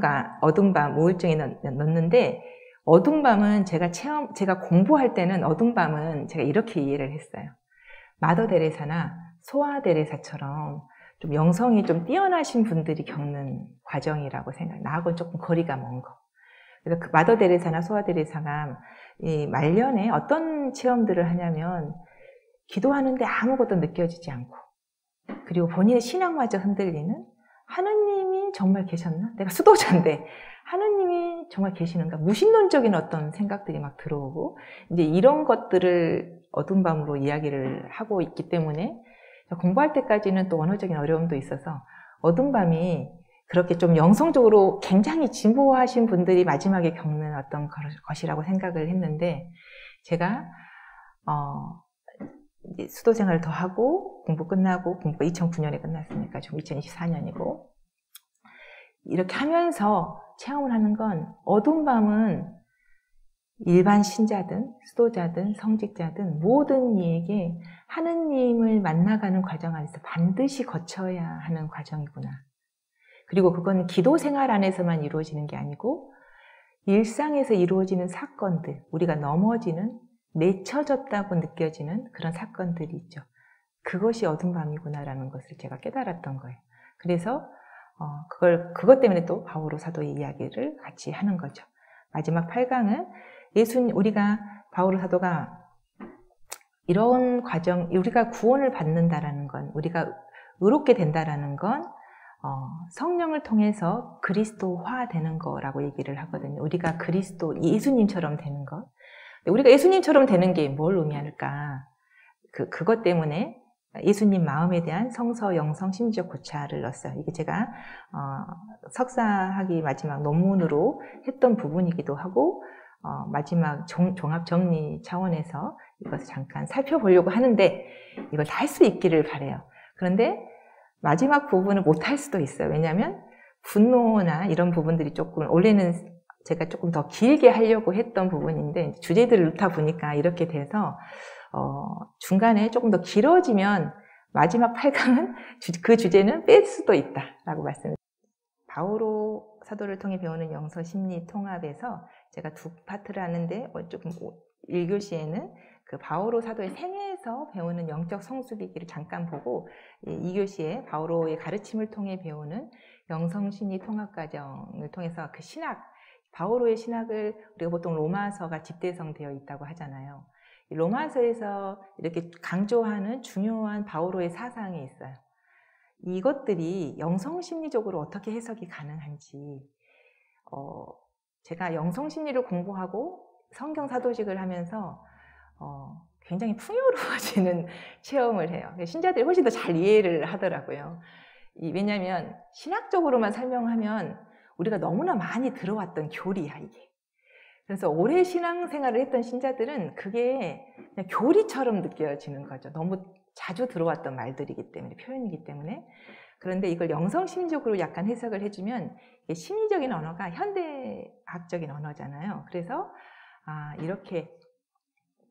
밤 우울증에 넣는데, 어둠 밤은 제가 공부할 때는 어둠 밤은 제가 이렇게 이해를 했어요. 마더 데레사나 소아 데레사처럼 좀 영성이 좀 뛰어나신 분들이 겪는 과정이라고 나하고는 조금 거리가 먼 거. 그래서 그 마더 데레사나 소아 데레사가 이 말년에 어떤 체험들을 하냐면, 기도하는데 아무것도 느껴지지 않고, 그리고 본인의 신앙마저 흔들리는, 하느님이 정말 계셨나? 내가 수도자인데 하느님이 정말 계시는가? 무신론적인 어떤 생각들이 막 들어오고, 이제 이런 것들을 어둠 밤으로 이야기를 하고 있기 때문에 공부할 때까지는 또 언어적인 어려움도 있어서 어둠 밤이 그렇게 좀 영성적으로 굉장히 진보하신 분들이 마지막에 겪는 어떤 것이라고 생각을 했는데, 제가 이제 수도 생활을 더 하고 공부가 2009년에 끝났으니까 좀 2024년이고, 이렇게 하면서 체험을 하는 건, 어두운 밤은 일반 신자든 수도자든 성직자든 모든 이에게 하느님을 만나가는 과정 안에서 반드시 거쳐야 하는 과정이구나. 그리고 그건 기도 생활 안에서만 이루어지는 게 아니고 일상에서 이루어지는 사건들, 우리가 넘어지는, 맺혀졌다고 느껴지는 그런 사건들이 있죠. 그것이 어두운 밤이구나라는 것을 제가 깨달았던 거예요. 그래서 그것 때문에 또 바오로 사도의 이야기를 같이 하는 거죠. 마지막 8강은 우리가 바오로 사도가 이런 과정, 우리가 구원을 받는다라는 건, 우리가 의롭게 된다라는 건 성령을 통해서 그리스도화 되는 거라고 얘기를 하거든요. 우리가 예수님처럼 되는 것. 우리가 예수님처럼 되는 게 뭘 의미할까? 그것 때문에 예수님 마음에 대한 성서, 영성, 심지어 고찰을 넣었어요. 이게 제가 석사학위 마지막 논문으로 했던 부분이기도 하고, 마지막 종합 정리 차원에서 이것을 잠깐 살펴보려고 하는데, 이걸 다 할 수 있기를 바라요. 그런데 마지막 부분을 못 할 수도 있어요. 왜냐하면 분노나 이런 부분들이 조금, 원래는 제가 조금 더 길게 하려고 했던 부분인데 주제들을 넣다 보니까 이렇게 돼서 중간에 조금 더 길어지면 마지막 8강은 그 주제는 뺄 수도 있다라고 말씀드립니다. 바오로 사도를 통해 배우는 영성 심리 통합에서 제가 두 파트를 하는데, 조금 1교시에는 그 바오로 사도의 생애에서 배우는 영적 성숙이기를 잠깐 보고, 2교시에 바오로의 가르침을 통해 배우는 영성 심리 통합 과정을 통해서 그 신학, 바오로의 신학을 우리가 보통 로마서가 집대성되어 있다고 하잖아요. 로마서에서 이렇게 강조하는 중요한 바오로의 사상이 있어요. 이것들이 영성심리적으로 어떻게 해석이 가능한지, 제가 영성심리를 공부하고 성경사도식을 하면서 굉장히 풍요로워지는 체험을 해요. 신자들이 훨씬 더 잘 이해를 하더라고요. 왜냐하면 신학적으로만 설명하면 우리가 너무나 많이 들어왔던 교리야, 이게. 그래서 오래 신앙생활을 했던 신자들은 그게 그냥 교리처럼 느껴지는 거죠. 너무 자주 들어왔던 말들이기 때문에, 표현이기 때문에. 그런데 이걸 영성심리적으로 약간 해석을 해주면, 이게 심리적인 언어가 현대학적인 언어잖아요. 그래서 이렇게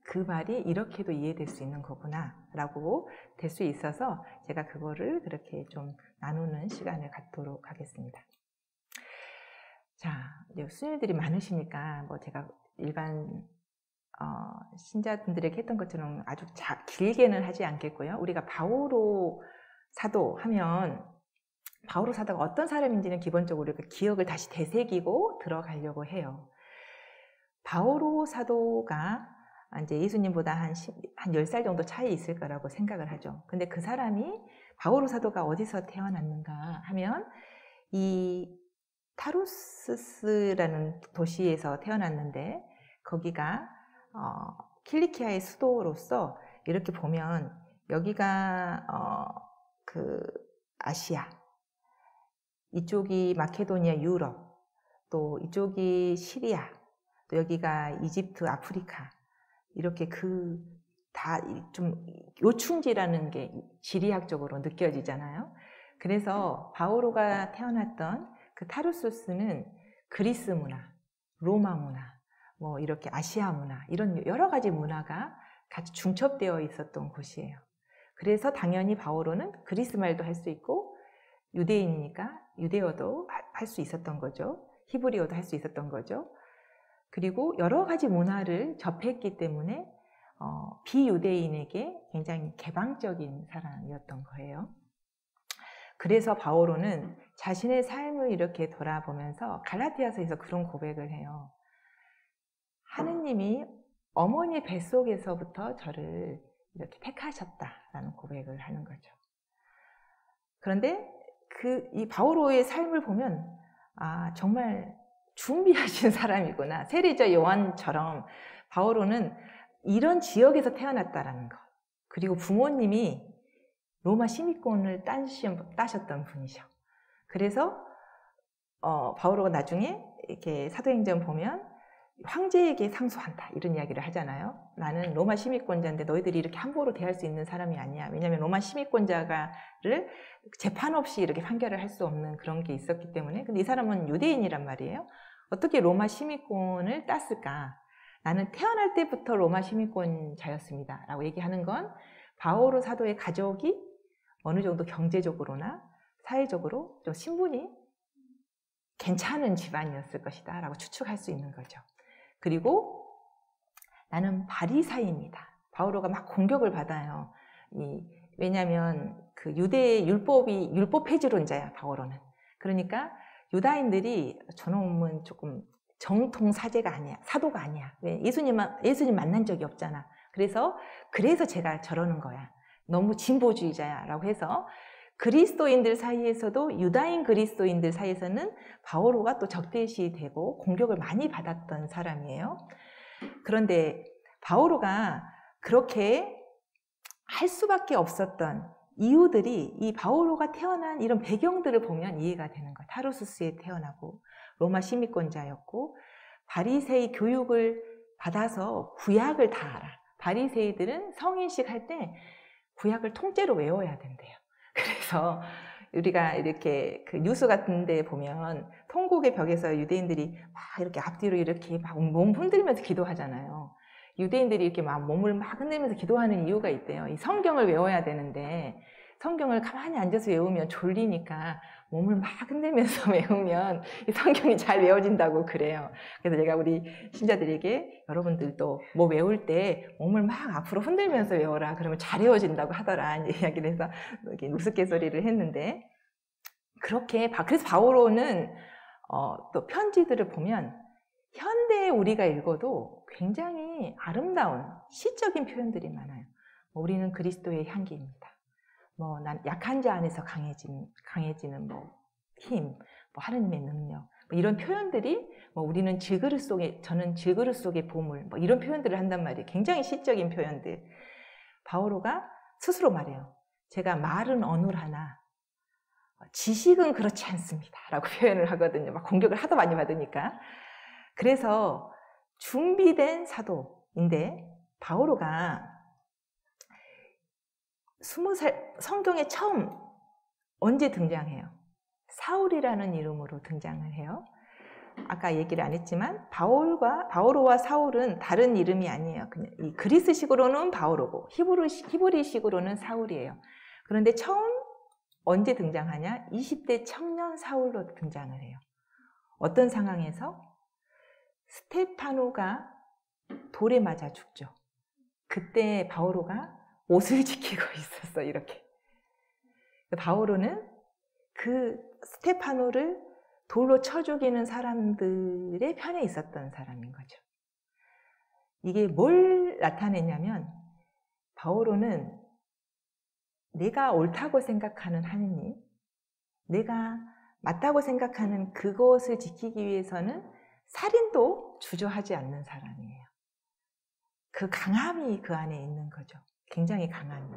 그 말이 이렇게도 이해될 수 있는 거구나 라고 될 수 있어서 제가 그거를 그렇게 좀 나누는 시간을 갖도록 하겠습니다. 자, 이제 수녀들이 많으시니까 뭐 제가 일반 신자분들에게 했던 것처럼 아주 길게는 하지 않겠고요. 우리가 바오로 사도 하면 바오로 사도가 어떤 사람인지는 기본적으로 우리가 기억을 다시 되새기고 들어가려고 해요. 바오로 사도가 이제 예수님보다 한 10살 정도 차이 있을 거라고 생각을 하죠. 근데 그 사람이, 바오로 사도가 어디서 태어났는가 하면 이 타루스라는 도시에서 태어났는데, 거기가 킬리키아의 수도로서 이렇게 보면 여기가 그 아시아, 이쪽이 마케도니아, 유럽, 또 이쪽이 시리아, 또 여기가 이집트, 아프리카, 이렇게 다 좀 요충지라는 게 지리학적으로 느껴지잖아요. 그래서 바오로가 태어났던 그 타루소스는 그리스 문화, 로마 문화, 뭐 이렇게 아시아 문화, 이런 여러 가지 문화가 같이 중첩되어 있었던 곳이에요. 그래서 당연히 바오로는 그리스 말도 할 수 있고 유대인이니까 유대어도 할 수 있었던 거죠. 히브리어도 할 수 있었던 거죠. 그리고 여러 가지 문화를 접했기 때문에 비유대인에게 굉장히 개방적인 사람이었던 거예요. 그래서 바오로는 자신의 삶을 이렇게 돌아보면서 갈라디아서에서 그런 고백을 해요. 하느님이 어머니 뱃속에서부터 저를 이렇게 택하셨다라는 고백을 하는 거죠. 그런데 이 바오로의 삶을 보면 정말 준비하신 사람이구나. 세리자 요한처럼 바오로는 이런 지역에서 태어났다라는 것. 그리고 부모님이 로마 시민권을 따셨던 분이죠. 그래서 바오로가 나중에 이렇게 사도행전 보면 황제에게 상소한다 이런 이야기를 하잖아요. 나는 로마 시민권자인데 너희들이 이렇게 함부로 대할 수 있는 사람이 아니야. 왜냐하면 로마 시민권자를 재판 없이 이렇게 판결을 할 수 없는 그런 게 있었기 때문에. 근데 이 사람은 유대인이란 말이에요. 어떻게 로마 시민권을 땄을까? 나는 태어날 때부터 로마 시민권자였습니다 라고 얘기하는 건 바오로 사도의 가족이 어느 정도 경제적으로나 사회적으로 좀 신분이 괜찮은 집안이었을 것이다 라고 추측할 수 있는 거죠. 그리고 나는 바리사이입니다. 바오로가 막 공격을 받아요. 왜냐하면 그 유대의 율법 폐지론자야, 바오로는. 그러니까 유다인들이 저놈은 조금 정통 사제가 아니야, 사도가 아니야. 왜? 예수님 만난 적이 없잖아. 그래서 제가 저러는 거야. 너무 진보주의자야 라고 해서 그리스도인들 사이에서도 유다인 그리스도인들 사이에서는 바오로가 또 적대시되고 공격을 많이 받았던 사람이에요. 그런데 바오로가 그렇게 할 수밖에 없었던 이유들이 이 바오로가 태어난 이런 배경들을 보면 이해가 되는 거예요. 타르수스에 태어나고 로마 시민권자였고 바리새이 교육을 받아서 구약을 다 알아. 바리새이들은 성인식 할 때 구약을 통째로 외워야 된대요. 그래서 우리가 이렇게 그 뉴스 같은 데 보면 통곡의 벽에서 유대인들이 막 이렇게 앞뒤로 이렇게 막 몸 흔들면서 기도하잖아요. 유대인들이 이렇게 막 몸을 막 흔들면서 기도하는 이유가 있대요. 이 성경을 외워야 되는데 성경을 가만히 앉아서 외우면 졸리니까 몸을 막 흔들면서 외우면 이 성경이 잘 외워진다고 그래요. 그래서 제가 우리 신자들에게 여러분들도 뭐 외울 때 몸을 막 앞으로 흔들면서 외워라. 그러면 잘 외워진다고 하더라. 이야기를 해서 이렇게 우스갯소리를 했는데 그래서 바오로는 또 편지들을 보면 현대에 우리가 읽어도 굉장히 아름다운 시적인 표현들이 많아요. 우리는 그리스도의 향기입니다. 난 약한 자 안에서 강해지는 힘, 하느님의 능력, 이런 표현들이 우리는 저는 질그릇 속의 보물, 이런 표현들을 한단 말이에요. 굉장히 시적인 표현들. 바오로가 스스로 말해요. 제가 말은 어눌하나 지식은 그렇지 않습니다. 라고 표현을 하거든요. 막 공격을 하도 많이 받으니까. 그래서 준비된 사도인데 바오로가 20살 성경에 처음 언제 등장해요? 사울이라는 이름으로 등장을 해요. 아까 얘기를 안 했지만 바오로와 사울은 다른 이름이 아니에요. 그냥 이 그리스식으로는 바오로고 히브리식으로는 사울이에요. 그런데 처음 언제 등장하냐? 20대 청년 사울로 등장을 해요. 어떤 상황에서? 스테파노가 돌에 맞아 죽죠. 그때 바오로가 옷을 지키고 있었어, 이렇게. 바오로는 그 스테파노를 돌로 쳐 죽이는 사람들의 편에 있었던 사람인 거죠. 이게 뭘 나타내냐면 바오로는 내가 옳다고 생각하는 하느님, 내가 맞다고 생각하는 그것을 지키기 위해서는 살인도 주저하지 않는 사람이에요. 그 강함이 그 안에 있는 거죠. 굉장히 강한.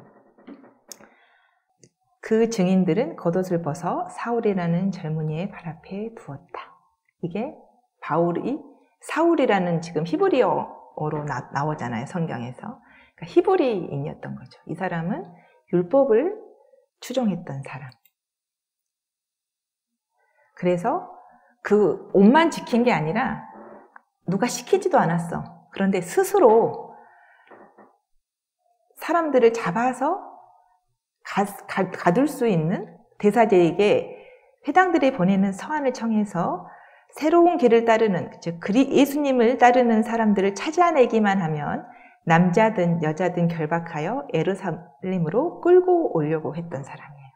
그 증인들은 겉옷을 벗어 사울이라는 젊은이의 발 앞에 두었다. 이게 사울이라는 지금 히브리어로 나오잖아요, 성경에서. 그러니까 히브리인이었던 거죠. 이 사람은 율법을 추종했던 사람. 그래서 그 옷만 지킨 게 아니라 누가 시키지도 않았어. 그런데 스스로 사람들을 잡아서 가둘 수 있는 대사제에게 회당들이 보내는 서한을 청해서 새로운 길을 따르는, 즉 예수님을 따르는 사람들을 찾아내기만 하면 남자든 여자든 결박하여 예루살렘으로 끌고 오려고 했던 사람이에요.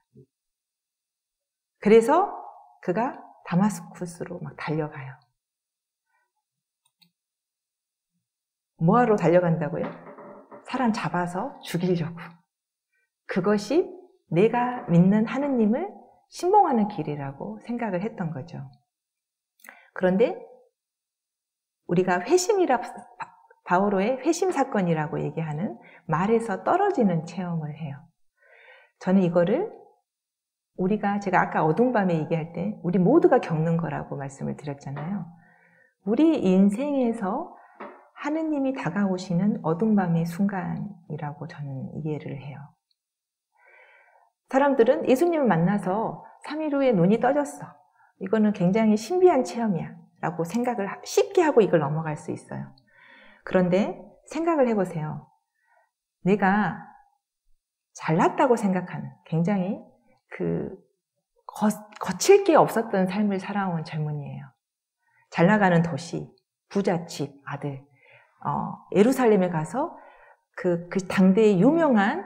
그래서 그가 다마스쿠스로 막 달려가요. 뭐하러 달려간다고요? 사람 잡아서 죽이려고. 그것이 내가 믿는 하느님을 신봉하는 길이라고 생각을 했던 거죠. 그런데 우리가 회심이라, 바오로의 회심 사건이라고 얘기하는 말에서 떨어지는 체험을 해요. 저는 이거를 제가 아까 어두운 밤에 얘기할 때 우리 모두가 겪는 거라고 말씀을 드렸잖아요. 우리 인생에서 하느님이 다가오시는 어두운 밤의 순간이라고 저는 이해를 해요. 사람들은 예수님을 만나서 3일 후에 눈이 떠졌어. 이거는 굉장히 신비한 체험이야 라고 생각을 쉽게 하고 이걸 넘어갈 수 있어요. 그런데 생각을 해보세요. 내가 잘났다고 생각하는, 굉장히 거칠 게 없었던 삶을 살아온 젊은이에요. 잘 나가는 도시, 부잣집 아들, 예루살렘에 가서 그 당대의 유명한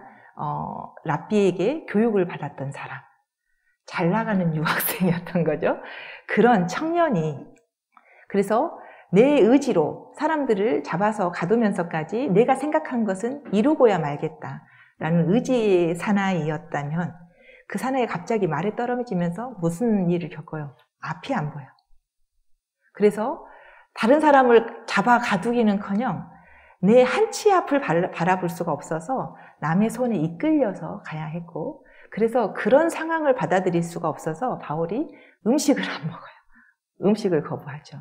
랍비에게 교육을 받았던 사람, 잘 나가는 유학생이었던 거죠. 그런 청년이, 그래서 내 의지로 사람들을 잡아서 가두면서까지 내가 생각한 것은 이루고야 말겠다라는 의지의 사나이였다면 그 사나이가 갑자기 말에 떨어지면서 무슨 일을 겪어요? 앞이 안 보여. 그래서 다른 사람을 잡아 가두기는커녕 내 한 치 앞을 바라볼 수가 없어서 남의 손에 이끌려서 가야 했고, 그래서 그런 상황을 받아들일 수가 없어서 바울이 음식을 안 먹어요. 음식을 거부하죠.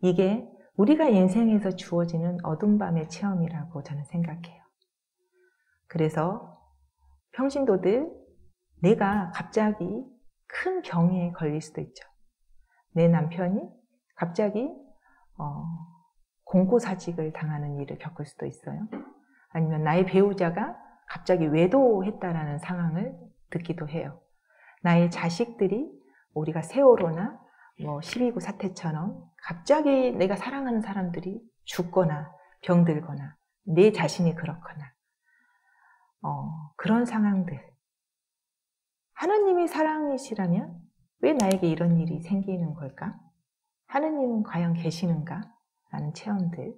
이게 우리가 인생에서 주어지는 어둠 밤의 체험이라고 저는 생각해요. 그래서 평신도들, 내가 갑자기 큰 병에 걸릴 수도 있죠. 내 남편이 갑자기 공고사직을 당하는 일을 겪을 수도 있어요. 아니면 나의 배우자가 갑자기 외도했다라는 상황을 듣기도 해요. 나의 자식들이 우리가 세월호나 12.9 사태처럼 갑자기 내가 사랑하는 사람들이 죽거나 병들거나 내 자신이 그렇거나 그런 상황들. 하느님이 사랑이시라면 왜 나에게 이런 일이 생기는 걸까? 하느님은 과연 계시는가? 라는 체험들.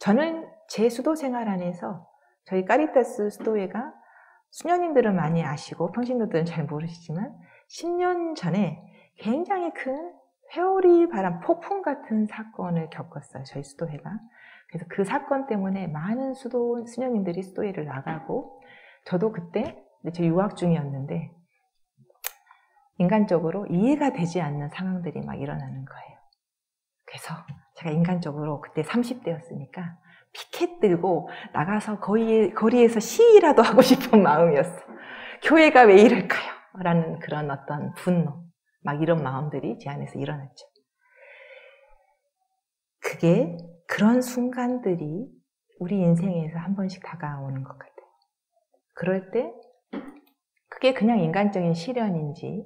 저는 제 수도 생활 안에서 저희 까리타스 수도회가 수녀님들은 많이 아시고 평신도들은 잘 모르시지만 10년 전에 굉장히 큰 회오리 바람 폭풍 같은 사건을 겪었어요. 저희 수도회가. 그래서 그 사건 때문에 많은 수녀님들이 수도회를 나가고, 저도 그때 저 유학 중이었는데 인간적으로 이해가 되지 않는 상황들이 막 일어나는 거예요. 그래서 제가 인간적으로 그때 30대였으니까 피켓 들고 나가서 거리에서 시위라도 하고 싶은 마음이었어. 교회가 왜 이럴까요? 라는 그런 어떤 분노, 막 이런 마음들이 제 안에서 일어났죠. 그런 순간들이 우리 인생에서 한 번씩 다가오는 것 같아요. 그럴 때 그게 그냥 인간적인 시련인지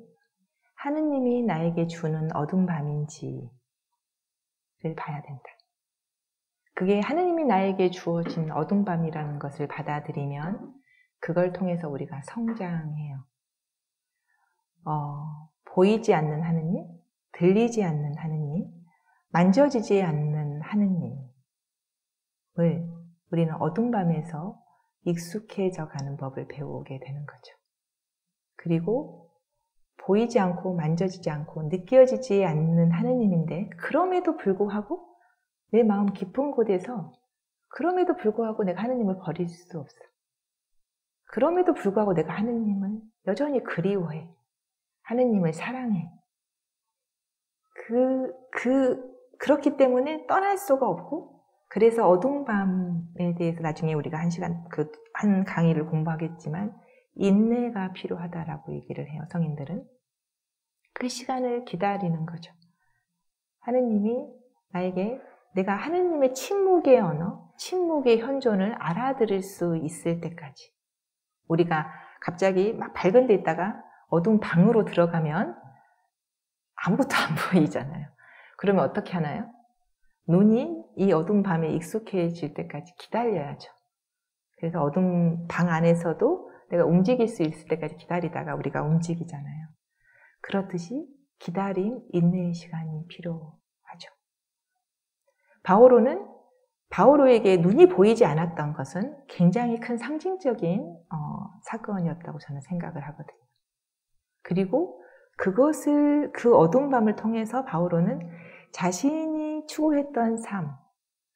하느님이 나에게 주는 어두운 밤인지를 봐야 된다. 그게 하느님이 나에게 주어진 어두운 밤이라는 것을 받아들이면 그걸 통해서 우리가 성장해요. 보이지 않는 하느님, 들리지 않는 하느님, 만져지지 않는 하느님을 우리는 어두운 밤에서 익숙해져 가는 법을 배우게 되는 거죠. 그리고 보이지 않고 만져지지 않고 느껴지지 않는 하느님인데, 그럼에도 불구하고 내 마음 깊은 곳에서 그럼에도 불구하고 내가 하느님을 버릴 수 없어. 그럼에도 불구하고 내가 하느님을 여전히 그리워해. 하느님을 사랑해. 그렇기 때문에 떠날 수가 없고, 그래서 어두운 밤에 대해서 나중에 우리가 한 강의를 공부하겠지만 인내가 필요하다라고 얘기를 해요. 성인들은 그 시간을 기다리는 거죠. 하느님이 나에게, 내가 하느님의 침묵의 언어, 침묵의 현존을 알아들을 수 있을 때까지, 우리가 갑자기 막 밝은 데 있다가 어두운 방으로 들어가면 아무것도 안 보이잖아요. 그러면 어떻게 하나요? 눈이 이 어두운 밤에 익숙해질 때까지 기다려야죠. 그래서 어두운 방 안에서도 내가 움직일 수 있을 때까지 기다리다가 우리가 움직이잖아요. 그렇듯이 기다림, 인내의 시간이 필요하죠. 바오로에게 눈이 보이지 않았던 것은 굉장히 큰 상징적인 사건이었다고 저는 생각을 하거든요. 그리고 그 어두운 밤을 통해서 바오로는 자신이 추구했던 삶,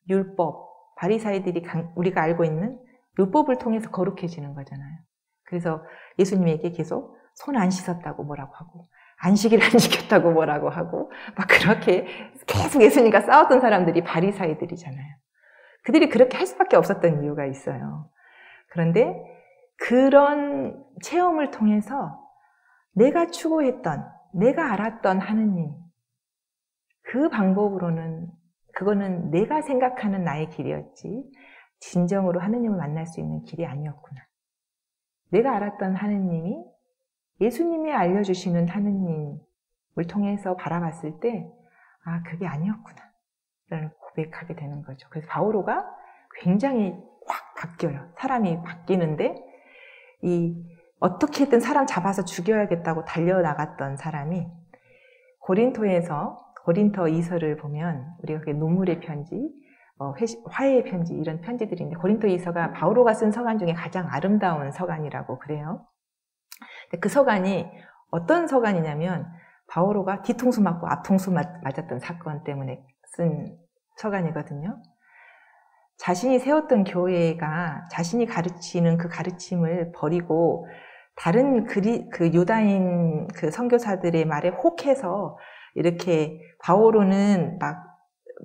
율법, 바리사이들이 우리가 알고 있는 율법을 통해서 거룩해지는 거잖아요. 그래서 예수님에게 계속 손 안 씻었다고 뭐라고 하고, 안식일 안 지켰다고 뭐라고 하고, 막 그렇게 계속 예수님과 싸웠던 사람들이 바리사이들이잖아요. 그들이 그렇게 할 수밖에 없었던 이유가 있어요. 그런데 그런 체험을 통해서 내가 추구했던, 내가 알았던 하느님, 그 방법으로는 그거는 내가 생각하는 나의 길이었지 진정으로 하느님을 만날 수 있는 길이 아니었구나. 내가 알았던 하느님이 예수님이 알려주시는 하느님을 통해서 바라봤을 때 그게 아니었구나 라는 고백하게 되는 거죠. 그래서 바오로가 굉장히 확 바뀌어요. 사람이 바뀌는데 어떻게든 사람 잡아서 죽여야겠다고 달려나갔던 사람이 고린토 2서를 보면 우리가 눈물의 편지, 화해의 편지 이런 편지들이 있는데 고린토 2서가 바오로가 쓴 서간 중에 가장 아름다운 서간이라고 그래요. 그 서간이 어떤 서간이냐면 바오로가 뒤통수 맞고 앞통수 맞았던 사건 때문에 쓴 서간이거든요. 자신이 세웠던 교회가 자신이 가르치는 그 가르침을 버리고 다른 그 유다인 그 선교사들의 말에 혹해서 이렇게 바오로는 막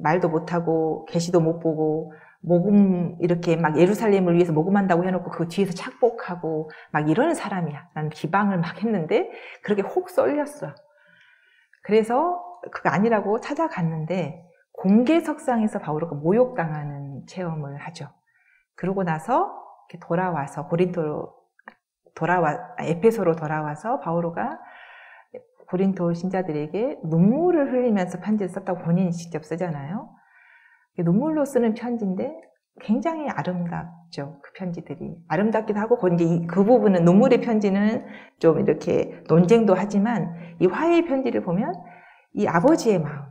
말도 못하고 계시도 못 보고 모금 이렇게 막 예루살렘을 위해서 모금한다고 해놓고 그 뒤에서 착복하고 막 이러는 사람이야 라는 비방을 막 했는데 그렇게 혹 쏠렸어. 그래서 그거 아니라고 찾아갔는데 공개석상에서 바오로가 모욕당하는 체험을 하죠. 그러고 나서 이렇게 돌아와서 에페소로 돌아와서 바오로가 고린토 신자들에게 눈물을 흘리면서 편지를 썼다고 본인이 직접 쓰잖아요. 눈물로 쓰는 편지인데 굉장히 아름답죠. 그 편지들이. 아름답기도 하고, 그 부분은, 눈물의 편지는 좀 이렇게 논쟁도 하지만, 이 화해의 편지를 보면, 이 아버지의 마음,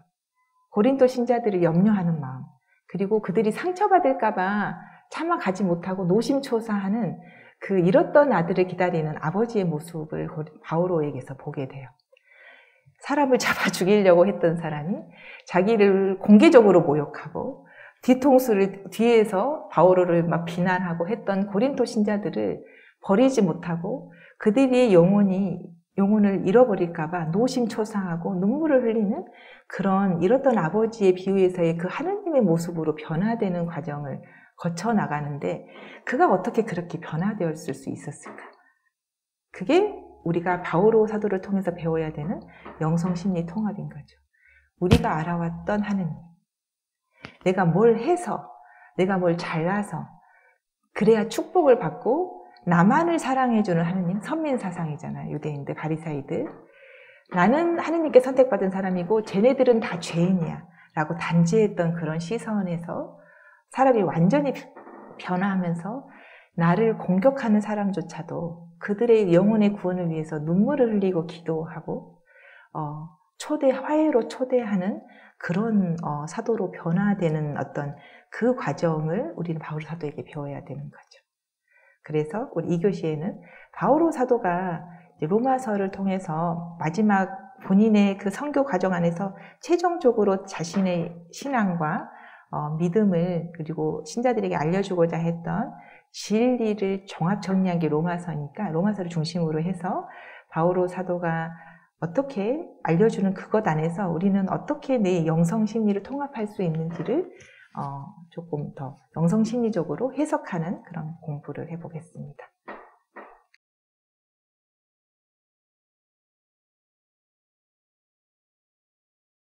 고린토 신자들을 염려하는 마음, 그리고 그들이 상처받을까봐 참아가지 못하고 노심초사하는 그 잃었던 아들을 기다리는 아버지의 모습을 바오로에게서 보게 돼요. 사람을 잡아 죽이려고 했던 사람이 자기를 공개적으로 모욕하고 뒤통수를 뒤에서 바오로를 막 비난하고 했던 고린토 신자들을 버리지 못하고 그들의 영혼을 잃어버릴까봐 노심초사하고 눈물을 흘리는 그런 잃었던 아버지의 비유에서의 그 하느님의 모습으로 변화되는 과정을 거쳐 나가는데 그가 어떻게 그렇게 변화되었을 수 있었을까? 그게 우리가 바오로 사도를 통해서 배워야 되는 영성심리 통합인 거죠. 우리가 알아왔던 하느님, 내가 뭘 해서, 내가 뭘 잘나서 그래야 축복을 받고 나만을 사랑해주는 하느님, 선민사상이잖아요. 유대인들, 바리사이들. 나는 하느님께 선택받은 사람이고 쟤네들은 다 죄인이야 라고 단죄했던 그런 시선에서 사람이 완전히 변화하면서 나를 공격하는 사람조차도 그들의 영혼의 구원을 위해서 눈물을 흘리고 기도하고 화해로 초대하는 그런 사도로 변화되는 어떤 그 과정을 우리는 바오로 사도에게 배워야 되는 거죠. 그래서 우리 2교시에는 바오로 사도가 로마서를 통해서 마지막 본인의 그 선교 과정 안에서 최종적으로 자신의 신앙과 믿음을 그리고 신자들에게 알려주고자 했던 진리를 종합 정리한 게 로마서니까 로마서를 중심으로 해서 바오로 사도가 어떻게 알려주는 그것 안에서 우리는 어떻게 내 영성심리를 통합할 수 있는지를 조금 더 영성심리적으로 해석하는 그런 공부를 해보겠습니다.